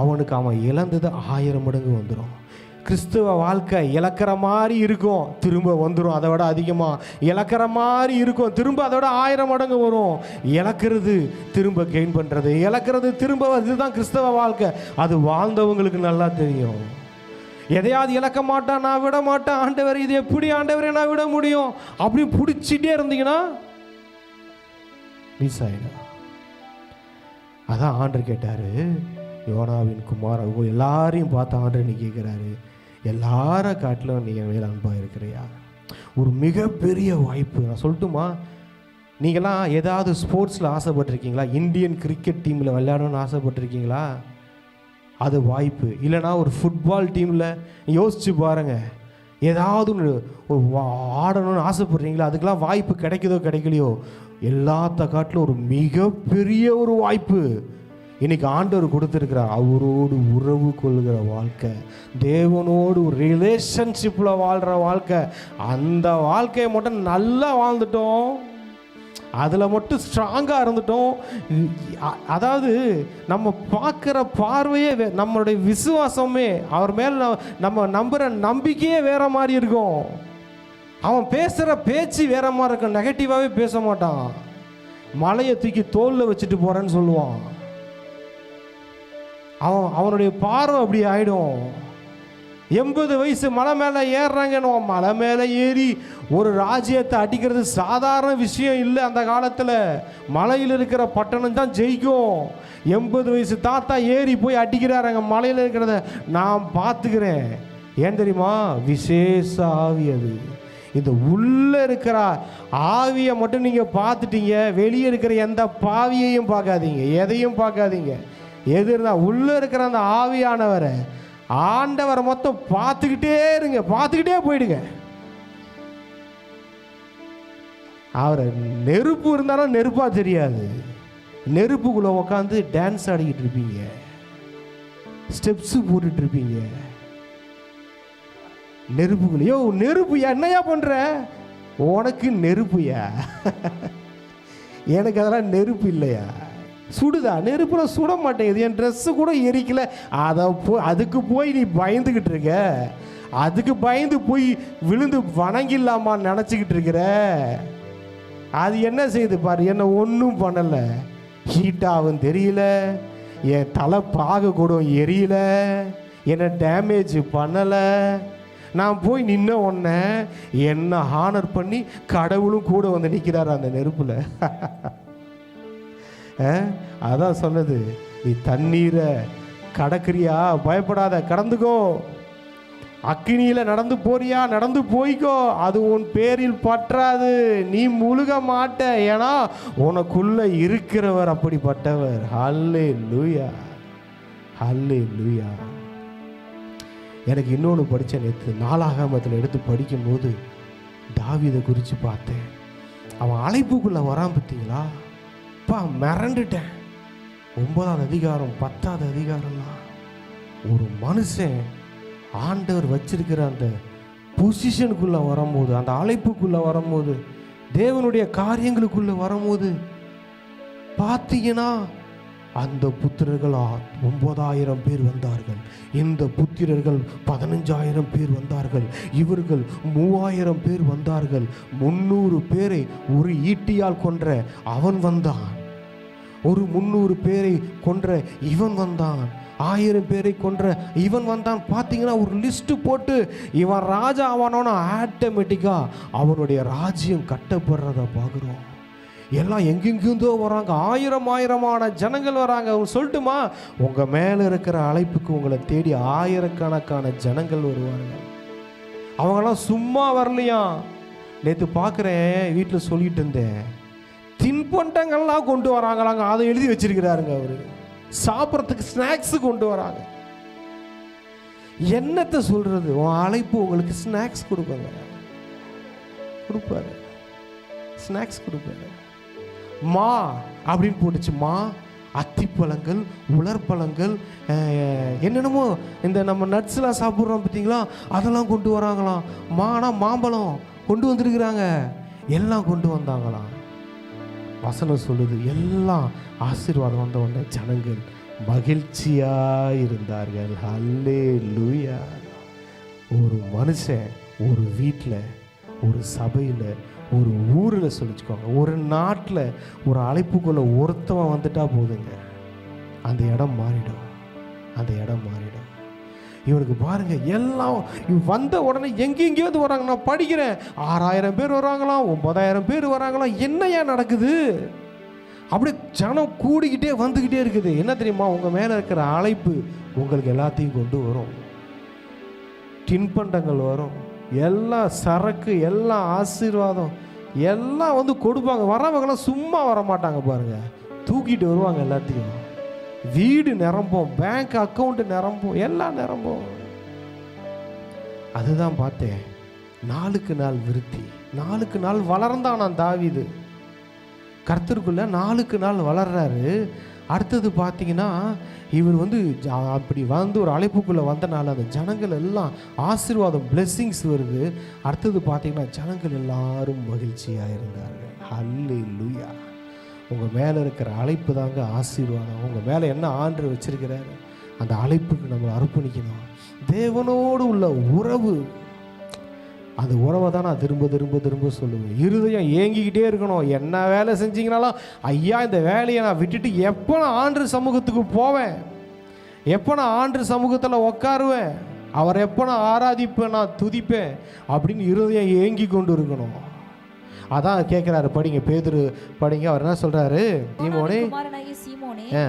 அவனுக்கு அவன் இழந்தது 1000 மடங்கு வந்துடும். கிறிஸ்துவ வாழ்க்கை இழக்கிற மாதிரி இருக்கும், திரும்ப வந்துடும். அதை விட அதிகமாக இழக்கிற மாதிரி இருக்கும், திரும்ப அதை விட 1000 மடங்கு வரும். இழக்கிறது திரும்ப கெயின் பண்ணுறது, இழக்கிறது திரும்ப வருது தான் கிறிஸ்தவ வாழ்க்கை. அது வாழ்ந்தவங்களுக்கு நல்லா தெரியும். எதையாவது இழக்க மாட்டான், நான் விட மாட்டேன் ஆண்டவர், இது எப்படி ஆண்டவரை நான் விட முடியும் அப்படி பிடிச்சிட்டே இருந்தீங்கன்னா மிஸ் ஆயிடும். அதான் ஆண்டவர் கேட்டார், யோனாவின் குமார் அவங்க எல்லாரையும் பார்த்து ஆண்டவர் நீ கேட்குறாரு, எல்லார காட்டிலும் நீங்கள் மேல் அன்பாக இருக்கிறியா? ஒரு மிகப்பெரிய வாய்ப்பு. நான் சொல்லட்டுமா? நீங்களாம் ஏதாவது ஸ்போர்ட்ஸில் ஆசைப்பட்டிருக்கீங்களா? இந்தியன் கிரிக்கெட் டீமில் விளையாடணும்னு ஆசைப்பட்டிருக்கீங்களா? அது வாய்ப்பு. இல்லைனா ஒரு ஃபுட்பால் டீமில் யோசிச்சு பாருங்கள், ஏதாவது ஒரு ஆடணும்னு ஆசைப்படுறீங்களா? அதுக்கெல்லாம் வாய்ப்பு கிடைக்குதோ கிடைக்கலையோ, எல்லாத்த காட்டிலும் ஒரு மிகப்பெரிய ஒரு வாய்ப்பு இன்னைக்கு ஆண்டவர் கொடுத்துருக்கிறார். அவரோடு உறவு கொள்கிற வாழ்க்கை, தேவனோடு ஒரு ரிலேஷன்ஷிப்பில் வாழ்கிற வாழ்க்கை. அந்த வாழ்க்கையை மட்டும் நல்லா வாழ்ந்துட்டோம், அதில் மட்டும் ஸ்ட்ராங்காக இருந்துட்டோம். அதாவது நம்ம பார்க்குற பார்வையே, நம்மளுடைய விசுவாசமே, அவர் மேலே நம்ம நம்புகிற நம்பிக்கையே வேற மாதிரி இருக்கும். அவன் பேசுகிற பேச்சு வேற மாதிரி இருக்கும், நெகட்டிவாகவே பேச மாட்டான். மலையை தூக்கி தோளில் வச்சுட்டு போகிறேன்னு சொல்லுவான். அவனுடைய பார்வை அப்படி ஆகிடும். 80 வயசு மலை மேலே ஏறுறாங்கன்னு, மலை மேலே ஏறி ஒரு ராஜ்யத்தை அடிக்கிறது சாதாரண விஷயம் இல்லை. அந்த காலத்தில் மலையில் இருக்கிற பட்டணம் தான் ஜெயிக்கும். 80 வயசு தாத்தா ஏறி போய் அடிக்கிறாருங்க மலையில் இருக்கிறத நான் பார்த்துக்கிறேன். ஏன் தெரியுமா? விசேஷ ஆவி. அது இந்த உள்ளே இருக்கிற ஆவியை மட்டும் நீங்கள் பார்த்துட்டீங்க, வெளியே இருக்கிற எந்த பாவியையும் பார்க்காதீங்க, எதையும் பார்க்காதீங்க. எது இருந்தால் உள்ளே இருக்கிற அந்த ஆவியானவரை, ஆண்டவரை மொத்தம் பார்த்துக்கிட்டே இருங்க, பார்த்துக்கிட்டே போயிடுங்க. அவரை நெருப்பு இருந்தாலும் நெருப்பாக தெரியாது. நெருப்புக்குள்ளே உட்காந்து டான்ஸ் ஆடிக்கிட்டு இருப்பீங்க, ஸ்டெப்ஸு போட்டுட்டு இருப்பீங்க. நெருப்புக்குள்ளேயோ நெருப்பு என்னையா பண்ணுற? உனக்கு நெருப்புயா, எனக்கு அதெல்லாம் நெருப்பு இல்லையா? சுடுதா? நெருப்புல சுட மாட்டேங்குது, என் ட்ரெஸ்ஸு கூட எரிக்கல. அதுக்கு போய் நீ பயந்துக்கிட்டு இருக்க, அதுக்கு பயந்து போய் விழுந்து வணங்கிடலாமான்னு நினச்சிக்கிட்டு இருக்கிற. அது என்ன செய்யுது பாரு, என்ன ஒன்றும் பண்ணலை, ஹீட்டாகவும் தெரியல, என் தலை பாக கூட எரியல, என்னை டேமேஜ் பண்ணலை. நான் போய் நின்ன உடனே என்ன ஹானர் பண்ணி கடவுளும் கூட வந்து நிற்கிறார் அந்த நெருப்பில். அதான் சொன்னது, நீ தண்ணீரை கடக்கிறியா, பயப்படாத, கடந்துக்கோ. அக்கினியில் நடந்து போறியா, நடந்து போய்க்கோ, அது உன் பேரில் பற்றாது, நீ முழுக மாட்ட. ஏன்னா உனக்குள்ள இருக்கிறவர் அப்படிப்பட்டவர். ஹல்லேலூயா, ஹல்லேலூயா. எனக்கு இன்னொன்று படித்தேன் நேற்று, நாளாகமத்தில் எடுத்து படிக்கும்போது தாவீதை குறித்து பார்த்தேன். அவன் அழைப்புக்குள்ளே வரான் பார்த்தீங்களா? அப்பா மிரண்டுட்டேன். 9ஆவது அதிகாரம் 10ஆவது அதிகாரம்லாம் ஒரு மனுஷன் ஆண்டவர் வச்சிருக்கிற அந்த பொசிஷனுக்குள்ளே வரும்போது, அந்த அழைப்புக்குள்ளே வரும்போது, தேவனுடைய காரியங்களுக்குள்ளே வரும்போது பார்த்தீங்கன்னா அந்த புத்திரர்கள் 9000 பேர் வந்தார்கள், இந்த புத்திரர்கள் 15000 பேர் வந்தார்கள், இவர்கள் 3000 பேர் வந்தார்கள். 300 பேரை ஒரு ஈட்டியால் கொன்ற அவன் வந்தான், ஒரு 300 பேரை கொன்ற இவன் வந்தான், 1000 பேரை கொன்ற இவன் வந்தான். பார்த்தீங்கன்னா ஒரு லிஸ்ட்டு போட்டு இவன் ராஜா ஆவானோன்னு ஆட்டோமேட்டிக்காக அவனுடைய ராஜ்யம் கட்டப்படுறத பார்க்குறோம். எல்லாம் எங்கெங்கிருந்தோ வராங்க, ஆயிரமான ஜனங்கள் வராங்க. அவங்க சொல்லட்டுமா, உங்கள் மேலே இருக்கிற அழைப்புக்கு உங்களை தேடி ஆயிரக்கணக்கான ஜனங்கள் வருவாங்க. அவங்கெல்லாம் சும்மா வரலையா. நேற்று பார்க்குறேன், வீட்டில் சொல்லிட்டு இருந்தேன், தின்பண்டங்கள்லாம் கொண்டு வராங்களாங்க, அதை எழுதி வச்சிருக்கிறாருங்க அவர். சாப்பிட்றதுக்கு ஸ்நாக்ஸ் கொண்டு வராங்க. என்னத்தை சொல்றது? உன் அழைப்பு உங்களுக்கு ஸ்நாக்ஸ் கொடுப்பாரு, ஸ்நாக்ஸ் கொடுப்பாரு. மா அப்படின்னு போட்டுச்சு, மா, அத்திப்பழங்கள், உலர்பழங்கள், என்னென்னமோ இந்த நம்ம நட்ஸ்லாம் சாப்பிட்றோம் பார்த்தீங்களா, அதெல்லாம் கொண்டு வராங்களாம். மானா மாம்பழம் கொண்டு வந்திருக்கிறாங்க, எல்லாம் கொண்டு வந்தாங்களாம். வசனம் சொல்லுது, எல்லாம் ஆசீர்வாதம் வந்த உடனே ஜனங்கள் மகிழ்ச்சியாக இருந்தார்கள். ஹல்லேலூயா. ஒரு மனுஷன் ஒரு வீட்டில், ஒரு சபையில், ஒரு ஊரில் சொல்லிச்சுக்கோங்க, ஒரு நாட்டில் ஒரு அழைப்புக்குள்ளே ஒருத்தவன் வந்துட்டா போதுங்க, அந்த இடம் மாறிடும், அந்த இடம் மாறிடும். இவனுக்கு பாருங்க, எல்லாம் வந்த உடனே எங்கேயோ வந்து வராங்க. நான் படிக்கிறேன், 6000 பேர் வராங்களாம், 9000 பேர் வராங்களாம். என்னையா நடக்குது? அப்படியே ஜனம் கூடிக்கிட்டே வந்துக்கிட்டே இருக்குது. என்ன தெரியுமா? உங்கள் மேலே இருக்கிற அழைப்பு உங்களுக்கு எல்லாத்தையும் கொண்டு வரும். தின்பண்டங்கள் வரும், எல்லாம் சரக்கு, எல்லாம் ஆசீர்வாதம், எல்லாம் வந்து கொடுப்பாங்க. வரவங்களாம் சும்மா வர மாட்டாங்க பாருங்க, தூக்கிட்டு வருவாங்க எல்லாத்தையும். வீடு நிரம்பும், பேங்க் அக்கௌண்ட் நிரம்பும், எல்லாம் நிரம்பும். அதுதான் பார்த்தேன், நாளுக்கு நாள் விருத்தி, நாளுக்கு நாள் வளர்ந்தான் நான் தாவீது. கர்த்தருக்குள்ள நாளுக்கு நாள் வளர்றாரு. அடுத்தது பார்த்தீங்கன்னா, இவர் வந்து அப்படி வந்து ஒரு அழைப்புக்குள்ளே வந்தனால அந்த ஜனங்கள் எல்லாம் ஆசீர்வாதம், பிளெஸ்ஸிங்ஸ் வருது. அடுத்தது பார்த்தீங்கன்னா, ஜனங்கள் எல்லாரும் மகிழ்ச்சியாக இருந்தார்கள். ஹல்லேலூயா. உங்கள் மேலே இருக்கிற அழைப்பு தாங்க ஆசீர்வாதம். உங்கள் மேலே என்ன ஆண்டு வச்சிருக்கிறாரு, அந்த அழைப்புக்கு நம்ம அர்ப்பணிக்கணும். தேவனோடு உள்ள உறவு, அந்த உறவை தான் நான் திரும்ப திரும்ப திரும்ப சொல்லுவேன். இருதயம் ஏங்கிக்கிட்டே இருக்கணும். என்ன வேலை செஞ்சீங்கனாலும், ஐயா இந்த வேலையை நான் விட்டுட்டு எப்போ நான் ஆண்டு சமூகத்துக்கு போவேன், எப்போ நான் ஆண்டு சமூகத்தில் உட்காருவேன், அவர் எப்போ நான் ஆராதிப்பேன், நான் துதிப்பேன் அப்படின்னு இருதயம் ஏங்கி கொண்டு இருக்கணும். அதான் கேட்குறாரு, படிங்க, பேதுரு படிங்க. அவர் என்ன சொல்கிறாரு? சீமோனே,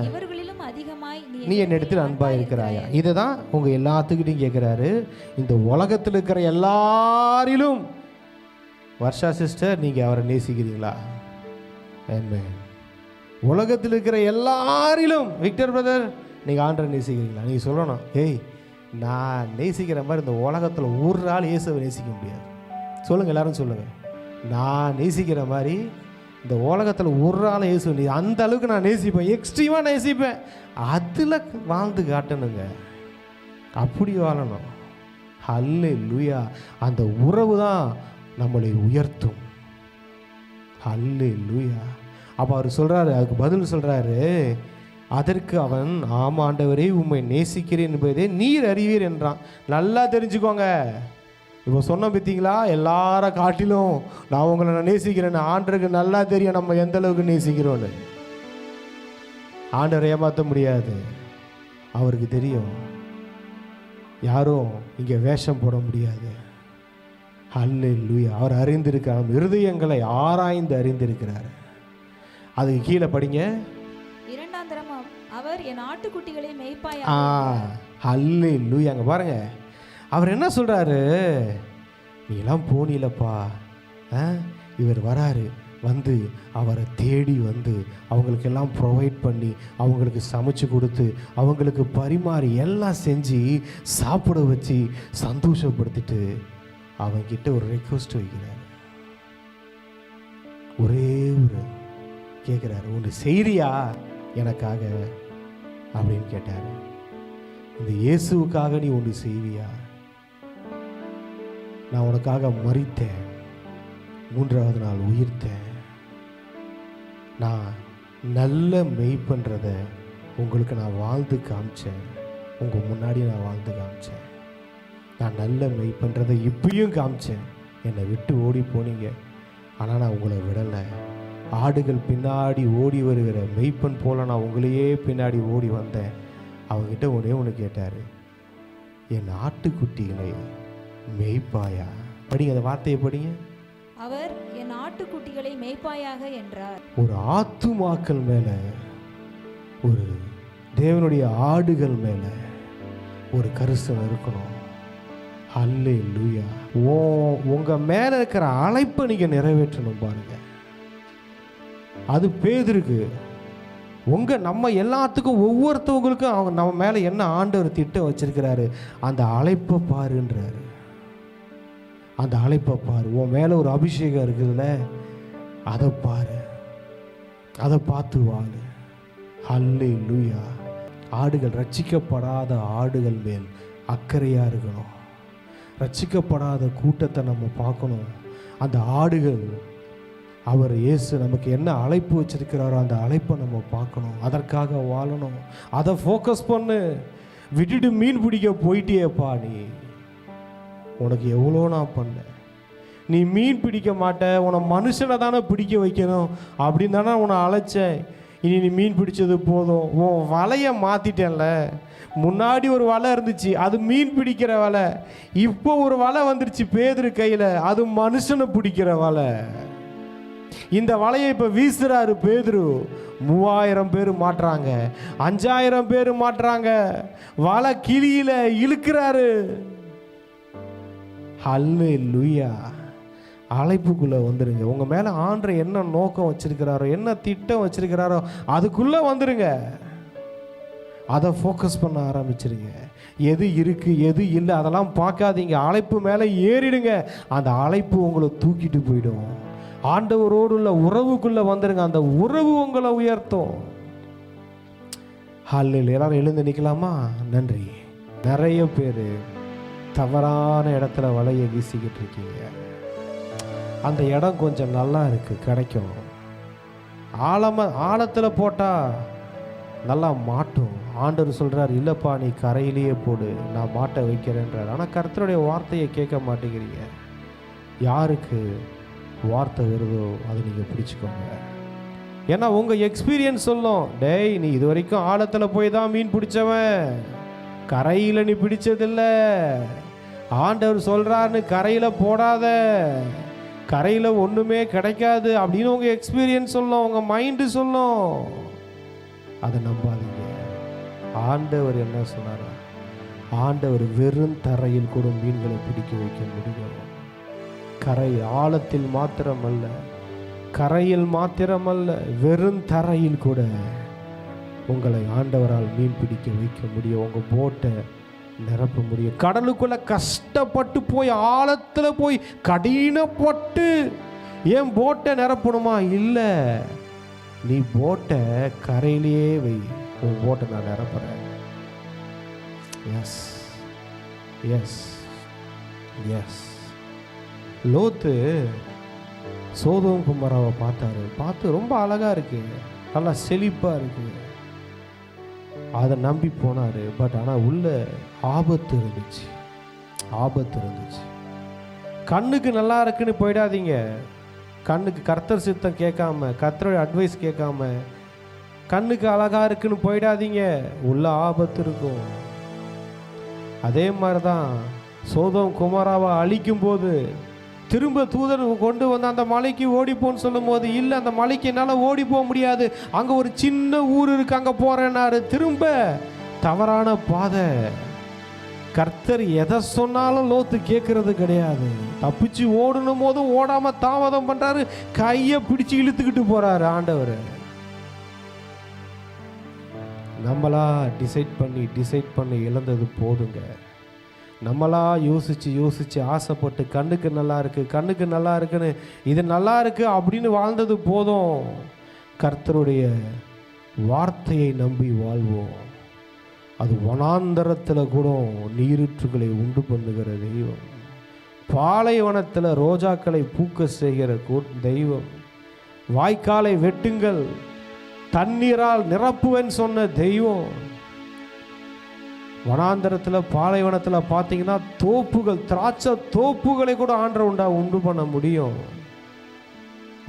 இவர்களிலும் அதிகமாய் நீ என்னிடத்தில் அன்பாக இருக்கிறாயா? இதை தான் உங்கள் எல்லாத்துக்கிட்டையும் கேட்குறாரு. இந்த உலகத்தில் இருக்கிற எல்லாரிலும் வர்ஷா சிஸ்டர், நீங்கள் அவரை நேசிக்கிறீங்களா? உலகத்தில் இருக்கிற எல்லாரிலும் விக்டர் பிரதர், நீங்கள் ஆண்டரை நேசிக்கிறீங்களா? நீங்கள் சொல்லணும், ஏய் நான் நேசிக்கிற மாதிரி இந்த உலகத்தில் ஒரு ஆள் இயேசுவை நேசிக்க முடியாது. சொல்லுங்கள், எல்லாரும் சொல்லுங்கள். நான் நேசிக்கிற மாதிரி இந்த உலகத்தில் ஒரு ஆள் இயேசு, அந்த அளவுக்கு நான் நேசிப்பேன், எக்ஸ்ட்ரீமாக நேசிப்பேன். அதில் வாழ்ந்து காட்டணுங்க, அப்படி வாழணும். ஹல்லேலூயா. அந்த உறவு தான் நம்மளை உயர்த்தும். ஹல்லேலூயா. அப்போ அவர் சொல்கிறாரு, அதுக்கு பதில் சொல்கிறாரு, அதற்கு அவன், ஆமாம் ஆண்டவரே, உம்மை நேசிக்கிறேன் என்பதே நீர் அறிவீர் என்றான். நல்லா தெரிஞ்சுக்கோங்க, இப்போ சொன்ன பார்த்தீங்களா, எல்லார காட்டிலும் நான் உங்களை நான் நேசிக்கிறேன்னு. ஆண்டருக்கு நல்லா தெரியும் நம்ம எந்த அளவுக்கு நேசிக்கிறோன்னு. ஆண்டவரை ஏமாற்ற முடியாது, அவருக்கு தெரியும். யாரும் இங்கே வேஷம் போட முடியாது. ஹல்லேலூயா. அவர் அறிந்திருக்கிறார், நம்ம இருதயங்களை ஆராய்ந்து அறிந்திருக்கிறார். அதுக்கு கீழே படிங்க. இரண்டாம் தரம் அவர் என் ஆட்டுக்குட்டிகளை மேய்ப்பாயா. ஹல்லேலூயா. அங்கே பாருங்க, அவர் என்ன சொல்கிறாரு? நீலாம் போனிலப்பா, இவர் வராரு, வந்து அவரை தேடி வந்து அவங்களுக்கெல்லாம் ப்ரொவைட் பண்ணி, அவங்களுக்கு சமைச்சு கொடுத்து, அவங்களுக்கு பரிமாறி எல்லாம் செஞ்சு சாப்பிட வச்சு சந்தோஷப்படுத்திட்டு அவங்கிட்ட ஒரு ரெக்வஸ்ட் வைக்கிறார். ஒரே ஒரு கேட்குறாரு, ஒன்று செய்றியா எனக்காக அப்படின்னு கேட்டார். இந்த இயேசுவுக்காக நீ ஒன்று செய்வியா? நான் உனக்காக மரித்தேன், 3ஆவது நாள் உயிர்த்தேன். நான் நல்ல மெய்ப்பன்றத உங்களுக்கு நான் வாழ்ந்து காமிச்சேன், உங்கள் முன்னாடி நான் வாழ்ந்து காமிச்சேன். நான் நல்ல மெய்ப்பன்றதை இப்பயும் காமிச்சேன். என்னை விட்டு ஓடி போனீங்க, ஆனால் நான் உங்களை விடலை. ஆடுகள் பின்னாடி ஓடி வருகிற மெய்ப்பன் போல நான் உங்களையே பின்னாடி ஓடி வந்தேன். அவங்ககிட்ட ஒன்று கேட்டார், என் ஆட்டுக்குட்டிகளை மேய்ப்பாயா? படிங்க, அந்த வார்த்தையை படிங்க. அவர் என் ஆட்டுக்குட்டிகளை மேய்ப்பாயாக என்றார். ஒரு ஆத்துமாக்கள் மேல, ஒரு தேவனுடைய ஆடுகள் மேல ஒரு கரிசனம் இருக்கணும். ஹல்லேலூயா. உங்க மேல இருக்கிற அழைப்பை நீங்க நிறைவேற்றணும் பாருங்க. அது பேதுருக்கு. நம்ம எல்லாத்துக்கும் ஒவ்வொருத்தவங்களுக்கும் அவங்க நம்ம மேலே என்ன ஆண்டவர் திட்டம் வச்சிருக்கிறாரு, அந்த அழைப்பை பாருன்றாரு. அந்த அழைப்பை பாரு. உன் மேலே ஒரு அபிஷேகம் இருக்குதுல்ல, அதை பாரு, அதை பார்த்து வாழு. ஹல்லேலூயா. ஆடுகள், ரட்சிக்கப்படாத ஆடுகள் மேல் அக்கறையாக இருக்கணும். ரட்சிக்கப்படாத கூட்டத்தை நம்ம பார்க்கணும். அந்த ஆடுகள், அவர் இயேசு நமக்கு என்ன அழைப்பு வச்சிருக்கிறாரோ அந்த அழைப்பை நம்ம பார்க்கணும். அதற்காக வாழணும். அதை ஃபோக்கஸ் பண்ணு. விட்டுட்டு மீன் பிடிக்க போயிட்டியேப்பா, நீ உனக்கு எவ்வளோ நான் பண்ணேன். நீ மீன் பிடிக்க மாட்ட, உன்னை மனுஷனை தானே பிடிக்க வைக்கணும் அப்படின்னு தானே உன்னை அழைச்சேன். இனி நீ மீன் பிடிச்சது போதும். உன் வலையை மாற்றிட்டேன்ல. முன்னாடி ஒரு வலை இருந்துச்சு, அது மீன் பிடிக்கிற வலை. இப்போ ஒரு வலை வந்துருச்சு பேதுரு கையில், அது மனுஷனை பிடிக்கிற வலை. இந்த வலையை இப்போ வீசுறாரு பேதுரு. 3000 பேர் மாட்டுறாங்க, 5000 பேர் மாட்டுறாங்க. வலை கிளியில இழுக்கிறாரு. ஹல்லேலூயா. அழைப்புக்குள்ளே வந்துடுங்க. உங்கள் மேலே ஆண்டவர் என்ன நோக்கம் வச்சிருக்கிறாரோ, என்ன திட்டம் வச்சிருக்கிறாரோ அதுக்குள்ளே வந்துடுங்க. அதை ஃபோக்கஸ் பண்ண ஆரம்பிச்சிருங்க. எது இருக்குது எது இல்லை அதெல்லாம் பார்க்காதீங்க. அழைப்பு மேலே ஏறிடுங்க. அந்த அழைப்பு உங்களை தூக்கிட்டு போயிடும். ஆண்டவரோடு உள்ள உறவுக்குள்ளே வந்துடுங்க. அந்த உறவு உங்களை உயர்த்தும். ஹல்லேலூயா. எல்லாரும் எழுந்து நிற்கலாமா? நன்றி. நிறைய பேர் தவறான இடத்துல வலையை வீசிக்கிட்டு இருக்கீங்க. அந்த இடம் கொஞ்சம் நல்லா இருக்குது, கிடைக்கும். ஆழத்தில் போட்டால் நல்லா மாட்டும். ஆண்டவர் சொல்கிறார், இல்லைப்பா நீ கரையிலேயே போடு, நான் மாட்ட வைக்கிறேன்றார். ஆனால் கர்த்தருடைய வார்த்தையை கேட்க மாட்டேங்கிறீங்க. யாருக்கு வார்த்தை வருதோ அதை நீங்கள் பிடிச்சிக்கோங்க. ஏன்னா உங்கள் எக்ஸ்பீரியன்ஸ் சொல்லும், டேய் நீ இது வரைக்கும் ஆழத்தில் போய் தான் மீன் பிடிச்சவன், கரையில் நீ பிடிச்சதில்லை. ஆண்டவர் சொல்கிறாருன்னு கரையில் போடாத, கரையில் ஒன்றுமே கிடைக்காது அப்படின்னு உங்கள் எக்ஸ்பீரியன்ஸ் சொல்லும், உங்கள் மைண்டு சொல்லும். அதை நம்பாதீங்க. ஆண்டவர் என்ன சொன்னார்? ஆண்டவர் வெறும் தரையில் கூட மீன்களை பிடிக்க வைக்க முடியும். கரை ஆழத்தில் மாத்திரமல்ல, கரையில் மாத்திரமல்ல, வெறும் தரையில் கூட உங்களை ஆண்டவரால் மீன் பிடிக்க வைக்க முடியும். உங்கள் போட்டை நிரப்ப முடியும். கடலுக்குள்ள கஷ்டப்பட்டு போய் ஆழத்தில் போய் கடினப்பட்டு ஏன் போட்டை நிரப்பணுமா? இல்லை, நீ போட்டை கரையிலேயே வை, உன் போட்டை நான் நிரப்புறேன். Yes yes yes. லோத்து சோதோம் குமாராவை பார்த்தாரு. பார்த்து ரொம்ப அழகாக இருக்கு, நல்லா செழிப்பாக இருக்கு. அதை நம்பி போனார். பட் ஆனால் உள்ள ஆபத்து இருந்துச்சு, ஆபத்து இருந்துச்சு. கண்ணுக்கு நல்லா இருக்குன்னு போயிடாதீங்க. கண்ணுக்கு கர்த்தர் சித்தம் கேட்காம, கர்த்தரோட அட்வைஸ் கேட்காம, கண்ணுக்கு அழகாக இருக்குன்னு போயிடாதீங்க. உள்ள ஆபத்து இருக்கும். அதே மாதிரி தான் சோதோம் குமாராவை அழிக்கும் போது திரும்ப தூதர் கொண்டு வந்து அந்த மலைக்கு ஓடிப்போன்னு சொல்லும் போது, இல்லை அந்த மலைக்கு என்னால் ஓடி போக முடியாது, அங்கே ஒரு சின்ன ஊர் இருக்கு, அங்கே போகிறேன்னாரு. திரும்ப தவறான பாதை. கர்த்தர் எதை சொன்னாலும் லோத்து கேட்கறது கிடையாது. தப்பிச்சு ஓடணும் போதும் ஓடாமல் தாமதம் பண்ணுறாரு, கையை பிடிச்சி இழுத்துக்கிட்டு போகிறாரு ஆண்டவர். நம்மளா டிசைட் பண்ணி இழந்தது போதுங்க. நம்மளா யோசித்து ஆசைப்பட்டு கண்ணுக்கு நல்லா இருக்குன்னு இது நல்லா இருக்கு அப்படின்னு வாழ்ந்தது போதும். கர்த்தருடைய வார்த்தையை நம்பி வாழ்வோம். அது வனாந்தரத்தில் கூட நீரூற்றுகளை உண்டு பண்ணுகிற தெய்வம். பாலைவனத்தில் ரோஜாக்களை பூக்க செய்கிற தெய்வம். வாய்க்காலை வெட்டுங்கள், தண்ணீரால் நிரப்புவேன்னு சொன்ன தெய்வம். வனாந்தரத்தில் பாலைவனத்தில் பார்த்தீங்கன்னா தோப்புகள், திராட்சை தோப்புகளை கூட ஆண்டவர் உண்டு பண்ண முடியும்.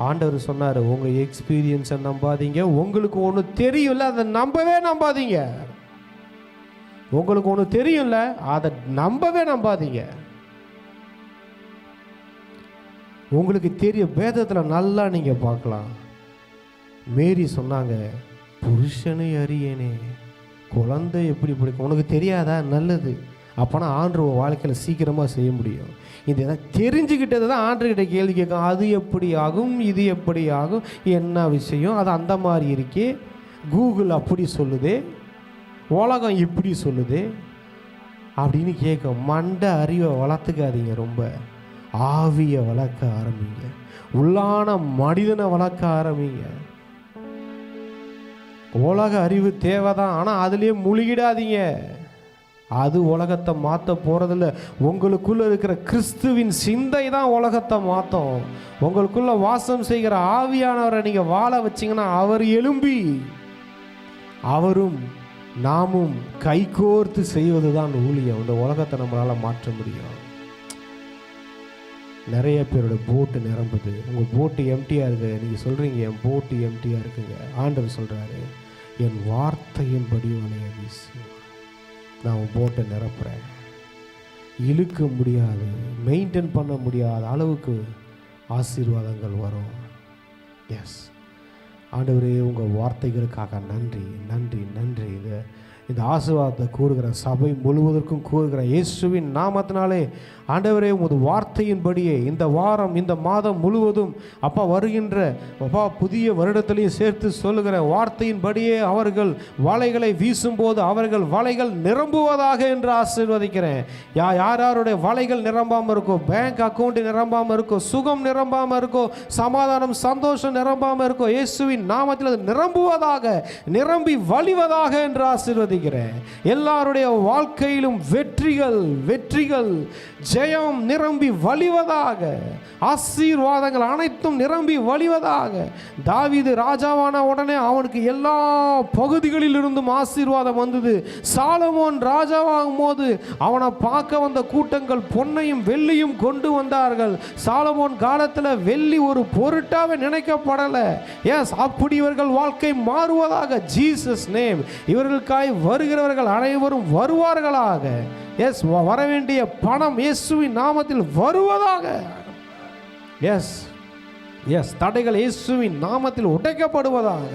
ஆண்டவர் சொன்னார், உங்கள் எக்ஸ்பீரியன்ஸை நம்பாதீங்க. உங்களுக்கு ஒன்று தெரியும்ல, அதை நம்பாதீங்க. உங்களுக்கு ஒன்று தெரியும்ல, அதை நம்பாதீங்க. உங்களுக்கு தெரிய வேதத்தில் நல்லா நீங்கள் பார்க்கலாம். மேரி சொன்னாங்க, புருஷனை அறியேனே, குழந்தை எப்படி பிடிக்கும், உனக்கு தெரியாதா? நல்லது. அப்போனா ஆண்டவர் வாழ்க்கையில் சீக்கிரமாக செய்ய முடியும். இந்த தெரிஞ்சுக்கிட்டது தான் ஆண்டர்கிட்ட கேள்வி கேட்கும். அது எப்படி ஆகும், இது எப்படி ஆகும், என்ன விஷயம், அது அந்த மாதிரி இருக்கே, கூகுள் அப்படி சொல்லுதே, உலகம் இப்படி சொல்லுதே அப்படின்னு கேட்கும். மண்டை அறிவை வளர்த்துக்காதீங்க, ரொம்ப ஆவியை வளர்க்க ஆரம்பிங்க, உள்ளான மனிதனை வளர்க்க ஆரம்பிங்க. உலக அறிவு தேவைதான், ஆனால் அதுலேயே முழுகிடாதீங்க. அது உலகத்தை மாற்ற போகிறதில்ல. உங்களுக்குள்ள இருக்கிற கிறிஸ்துவின் சிந்தை தான் உலகத்தை மாற்றும். உங்களுக்குள்ள வாசம் செய்கிற ஆவியானவரை நீங்கள் வாழ வச்சிங்கன்னா அவர் எழும்பி அவரும் நாமும் கைகோர்த்து செய்வது தான் ஊழியம். இந்த உலகத்தை நம்மளால் மாற்ற முடியும். நிறைய பேரோட போட்டு நிரம்புது. உங்கள் போட்டு எம்டியாக இருக்குது. நீங்கள் சொல்கிறீங்க என் போட்டு எம்டியாக இருக்குங்க. ஆண்டவர் சொல்கிறாரு, என் வார்த்தையின்படி வலைய வீசு, நான் உன் போட்டை நிரப்புறேன். இழுக்க முடியாது, மெயின்டைன் பண்ண முடியாத அளவுக்கு ஆசீர்வாதங்கள் வரும். எஸ் ஆண்டவரே, உங்கள் வார்த்தைகளுக்காக நன்றி நன்றி நன்றி. இந்த ஆசீர்வாதத்தை கூறுகிற சபை முழுவதற்கும் கூறுகிற இயேசுவின் நாமத்தினாலே ஆண்டவரே, உமது வார்த்தையின்படியே இந்த வாரம் இந்த மாதம் முழுவதும் அப்பா வருகின்ற அப்பா புதிய வருடத்திலையும் சேர்த்து சொல்லுகிற வார்த்தையின்படியே அவர்கள் வலைகளை வீசும்போது அவர்கள் வலைகள் நிரம்புவதாக என்று ஆசீர்வதிக்கிறேன். யாருடைய வலைகள் நிரம்பாமல் இருக்கோ, பேங்க் அக்கௌண்ட் நிரம்பாமல் இருக்கோ, சுகம் நிரம்பாமல் இருக்கோ, சமாதானம் சந்தோஷம் நிரம்பாமல் இருக்கோ, இயேசுவின் நாமத்தில் அது நிரம்புவதாக, நிரம்பி வழிவதாக என்று ஆசீர்வதிக்கிறேன். எல்லாருடைய வாழ்க்கையிலும் வெற்றிகள் வெற்றிகள் ஜெயம் நிரம்பி வழிவதாக, ஆசீர்வாதங்கள் அனைத்தும் நிரம்பி வழிவதாக. தாவீது ராஜாவான உடனே அவனுக்கு எல்லா பகுதிகளில் இருந்தும் ஆசீர்வாதம் வந்தது. சாலமோன் ராஜாவாகும் போது அவனை பார்க்க வந்த கூட்டங்கள் பொன்னையும் வெள்ளியும் கொண்டு வந்தார்கள். சாலமோன் காலத்தில் வெள்ளி ஒரு பொருட்டாவே நினைக்கப்படலை. எஸ், அப்படி இவர்கள் வாழ்க்கை மாறுவதாக. Jesus name. இவர்களுக்காய் வருகிறவர்கள் அனைவரும் வருவார்களாக. எஸ், வரவேண்டிய பணம் இயேசுவின் நாமத்தில் வருவதாக. எஸ் எஸ், தடைகள் இயேசுவின் நாமத்தில் உடைக்கப்படுவதாக.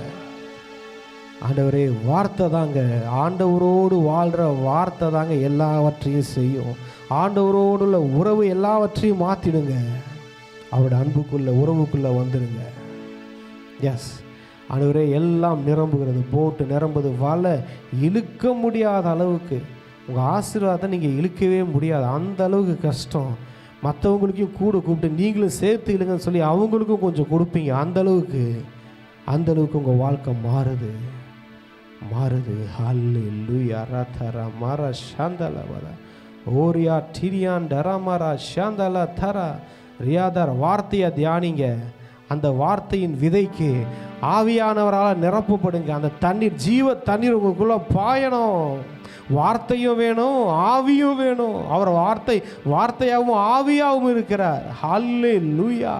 ஆண்டவரே, வார்த்தை தாங்க, ஆண்டவரோடு வாழ்கிற வார்த்தை தாங்க எல்லாவற்றையும் செய்யும். ஆண்டவரோடு உள்ள உறவு எல்லாவற்றையும் மாற்றிடுங்க. அவருடைய அன்புக்குள்ள உறவுக்குள்ளே வந்துடுங்க. எஸ் ஆண்டவரே, எல்லாம் நிரம்புகிறது. போட்டு நிரம்புது. வலை இழுக்க முடியாத அளவுக்கு உங்கள் ஆசீர்வாதத்தை நீங்கள் இழுக்கவே முடியாது. அந்த அளவுக்கு கஷ்டம். மற்றவங்களுக்கும் கூட கூப்பிட்டு நீங்களும் சேர்த்து இழுங்கன்னு சொல்லி அவங்களுக்கும் கொஞ்சம் கொடுப்பீங்க. அந்த அளவுக்கு உங்கள் வாழ்க்கை மாறுது மாறுது. ஹல்லேலூயா. ரதர மர ஷாந்தல வர ஓரியா டிரியான் டரமரா ஷாந்தல தர ரியாதர். வார்த்தையை தியானிங்க. அந்த வார்த்தையின் விதைக்கு ஆவியானவரால் நிரப்பப்படுங்க. அந்த தண்ணீர், ஜீவ தண்ணீர் உங்களுக்குள்ள பாயணும். வார்த்தையும் வேணும், ஆவியும் வேணும். அவர் வார்த்தையாகவும் ஆவியாகவும் இருக்கிறார். ஹல்லேலூயா.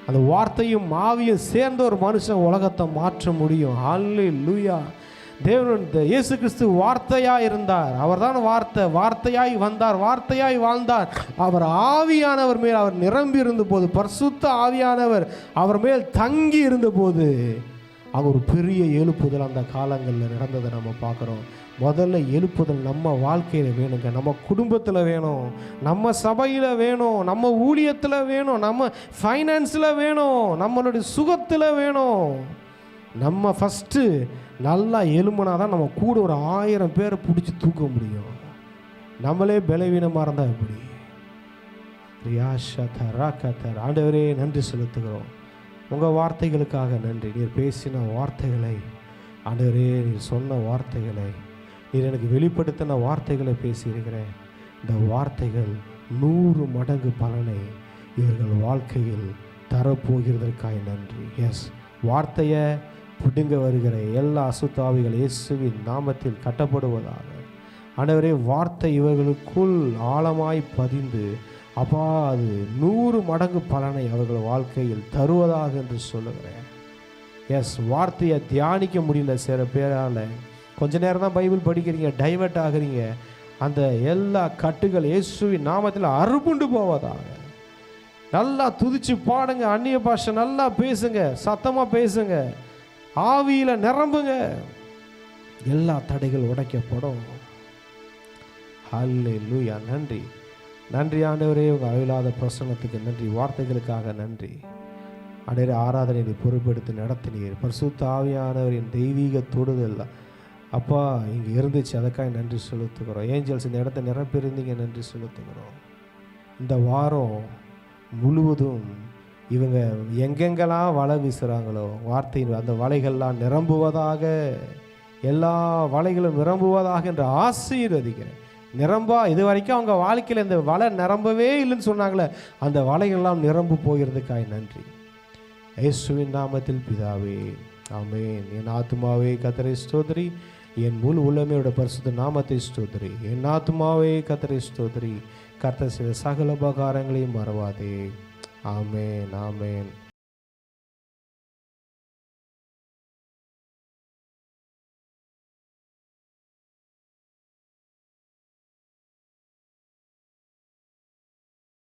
அந்த வார்த்தையும் ஆவியும் சேர்ந்த ஒரு மனுஷன் உலகத்தை மாற்ற முடியும். ஹல்லேலூயா. தேவன் இயேசு கிறிஸ்து வார்த்தையாய் இருந்தார். அவர்தான் வார்த்தை. வார்த்தையாய் வந்தார், வார்த்தையாய் வாழ்ந்தார். அவர் ஆவியானவர் மேல் அவர் நிரம்பி இருந்தபோது, பரிசுத்த ஆவியானவர் அவர் மேல் தங்கி இருந்தபோது அங்கே ஒரு பெரிய எழுப்புதல் அந்த காலங்களில் நடந்ததை நம்ம பார்க்குறோம். முதல்ல எழுப்புதல் நம்ம வாழ்க்கையில் வேணுங்க. நம்ம குடும்பத்தில் வேணும், நம்ம சபையில் வேணும், நம்ம ஊழியத்தில் வேணும், நம்ம ஃபைனான்ஸில் வேணும், நம்மளுடைய சுகத்தில் வேணும். நம்ம ஃபஸ்ட்டு நல்லா எலும்புனா தான் நம்ம கூட ஒரு 1000 பேரை பிடிச்சி தூக்க முடியும். நம்மளே பலவீனமாக இருந்தால் எப்படி? ஆண்டவரே, நன்றி செலுத்துகிறோம். உங்கள் வார்த்தைகளுக்காக நன்றி. நீர் பேசின வார்த்தைகளை ஆண்டவரே, நீர் சொன்ன வார்த்தைகளை, நீர் எனக்கு வெளிப்படுத்தின வார்த்தைகளை பேசியிருக்கிறேன். இந்த வார்த்தைகள் 100 மடங்கு பலனை இவர்கள் வாழ்க்கையில் தரப்போகிறதற்காக நன்றி. எஸ், வார்த்தையை பிடுங்க வருகிற எல்லா அசுத்தாவிகள் இயேசுவின் நாமத்தில் கட்டப்படுவதாக. ஆண்டவரே, வார்த்தை இவர்களுக்குள் ஆழமாய் பதிந்து அப்பா அது 100 மடங்கு பலனை அவர்கள் வாழ்க்கையில் தருவதாக என்று சொல்லுகிறேன். எஸ், வார்த்தையை தியானிக்க முடியல சில பேரால். கொஞ்ச நேரம் தான் பைபிள் படிக்கிறீங்க, டைவர்ட் ஆகிறீங்க. அந்த எல்லா கட்டுகள் இயேசுவின் நாமத்தில் அறுப்புண்டு போவதாக. நல்லா துதிச்சு பாடுங்க, அந்நிய பாஷை நல்லா பேசுங்க, சத்தமாக பேசுங்க, ஆவியில் நிரம்புங்க. எல்லா தடைகள் உடைக்கப்படும். ஹல்லேலூயா. நன்றி நன்றி ஆண்டவரே, உங்கள் அழிவில்லாத பிரசன்னத்துக்கு நன்றி. வார்த்தைகளுக்காக நன்றி. அடையிற ஆராதனை பொறுப்பெடுத்து நடத்தினீர். பரிசுத்த ஆவியானவரின் தெய்வீக தொடுதல் அப்பா இங்கே இருந்துச்சு, அதுக்காக நன்றி செலுத்துகிறோம். ஏஞ்சல்ஸ் இந்த இடத்த நிரப்பியிருந்தீங்க, நன்றி செலுத்துகிறோம். இந்த வாரம் முழுவதும் இவங்க எங்கெங்கெல்லாம் வலை வீசுகிறாங்களோ வார்த்தையின் அந்த வலைகள்லாம் நிரம்புவதாக, எல்லா வலைகளும் நிரம்புவதாக என்று ஆசீர்வதிக்கிறேன். இது வரைக்கும் அவங்க வாழ்க்கையில் இந்த வலை நிரம்பவே இல்லைன்னு சொன்னாங்களே, அந்த வலைகள்லாம் நிரம்பு போகிறதுக்காக நன்றி. இயேசுவின் நாமத்தில் பிதாவே, ஆமென். என் ஆத்துமாவே கர்த்தரை ஸ்தோத்திரி, என் முழு உள்ளமையோட பரிசுத்த நாமத்தை ஸ்தோத்திரி. என் ஆத்துமாவே கர்த்தரை ஸ்தோத்திரி, கர்த்தர் செய்த சகல உபகாரங்களையும் மறவாதே. ஆமென், ஆமென்.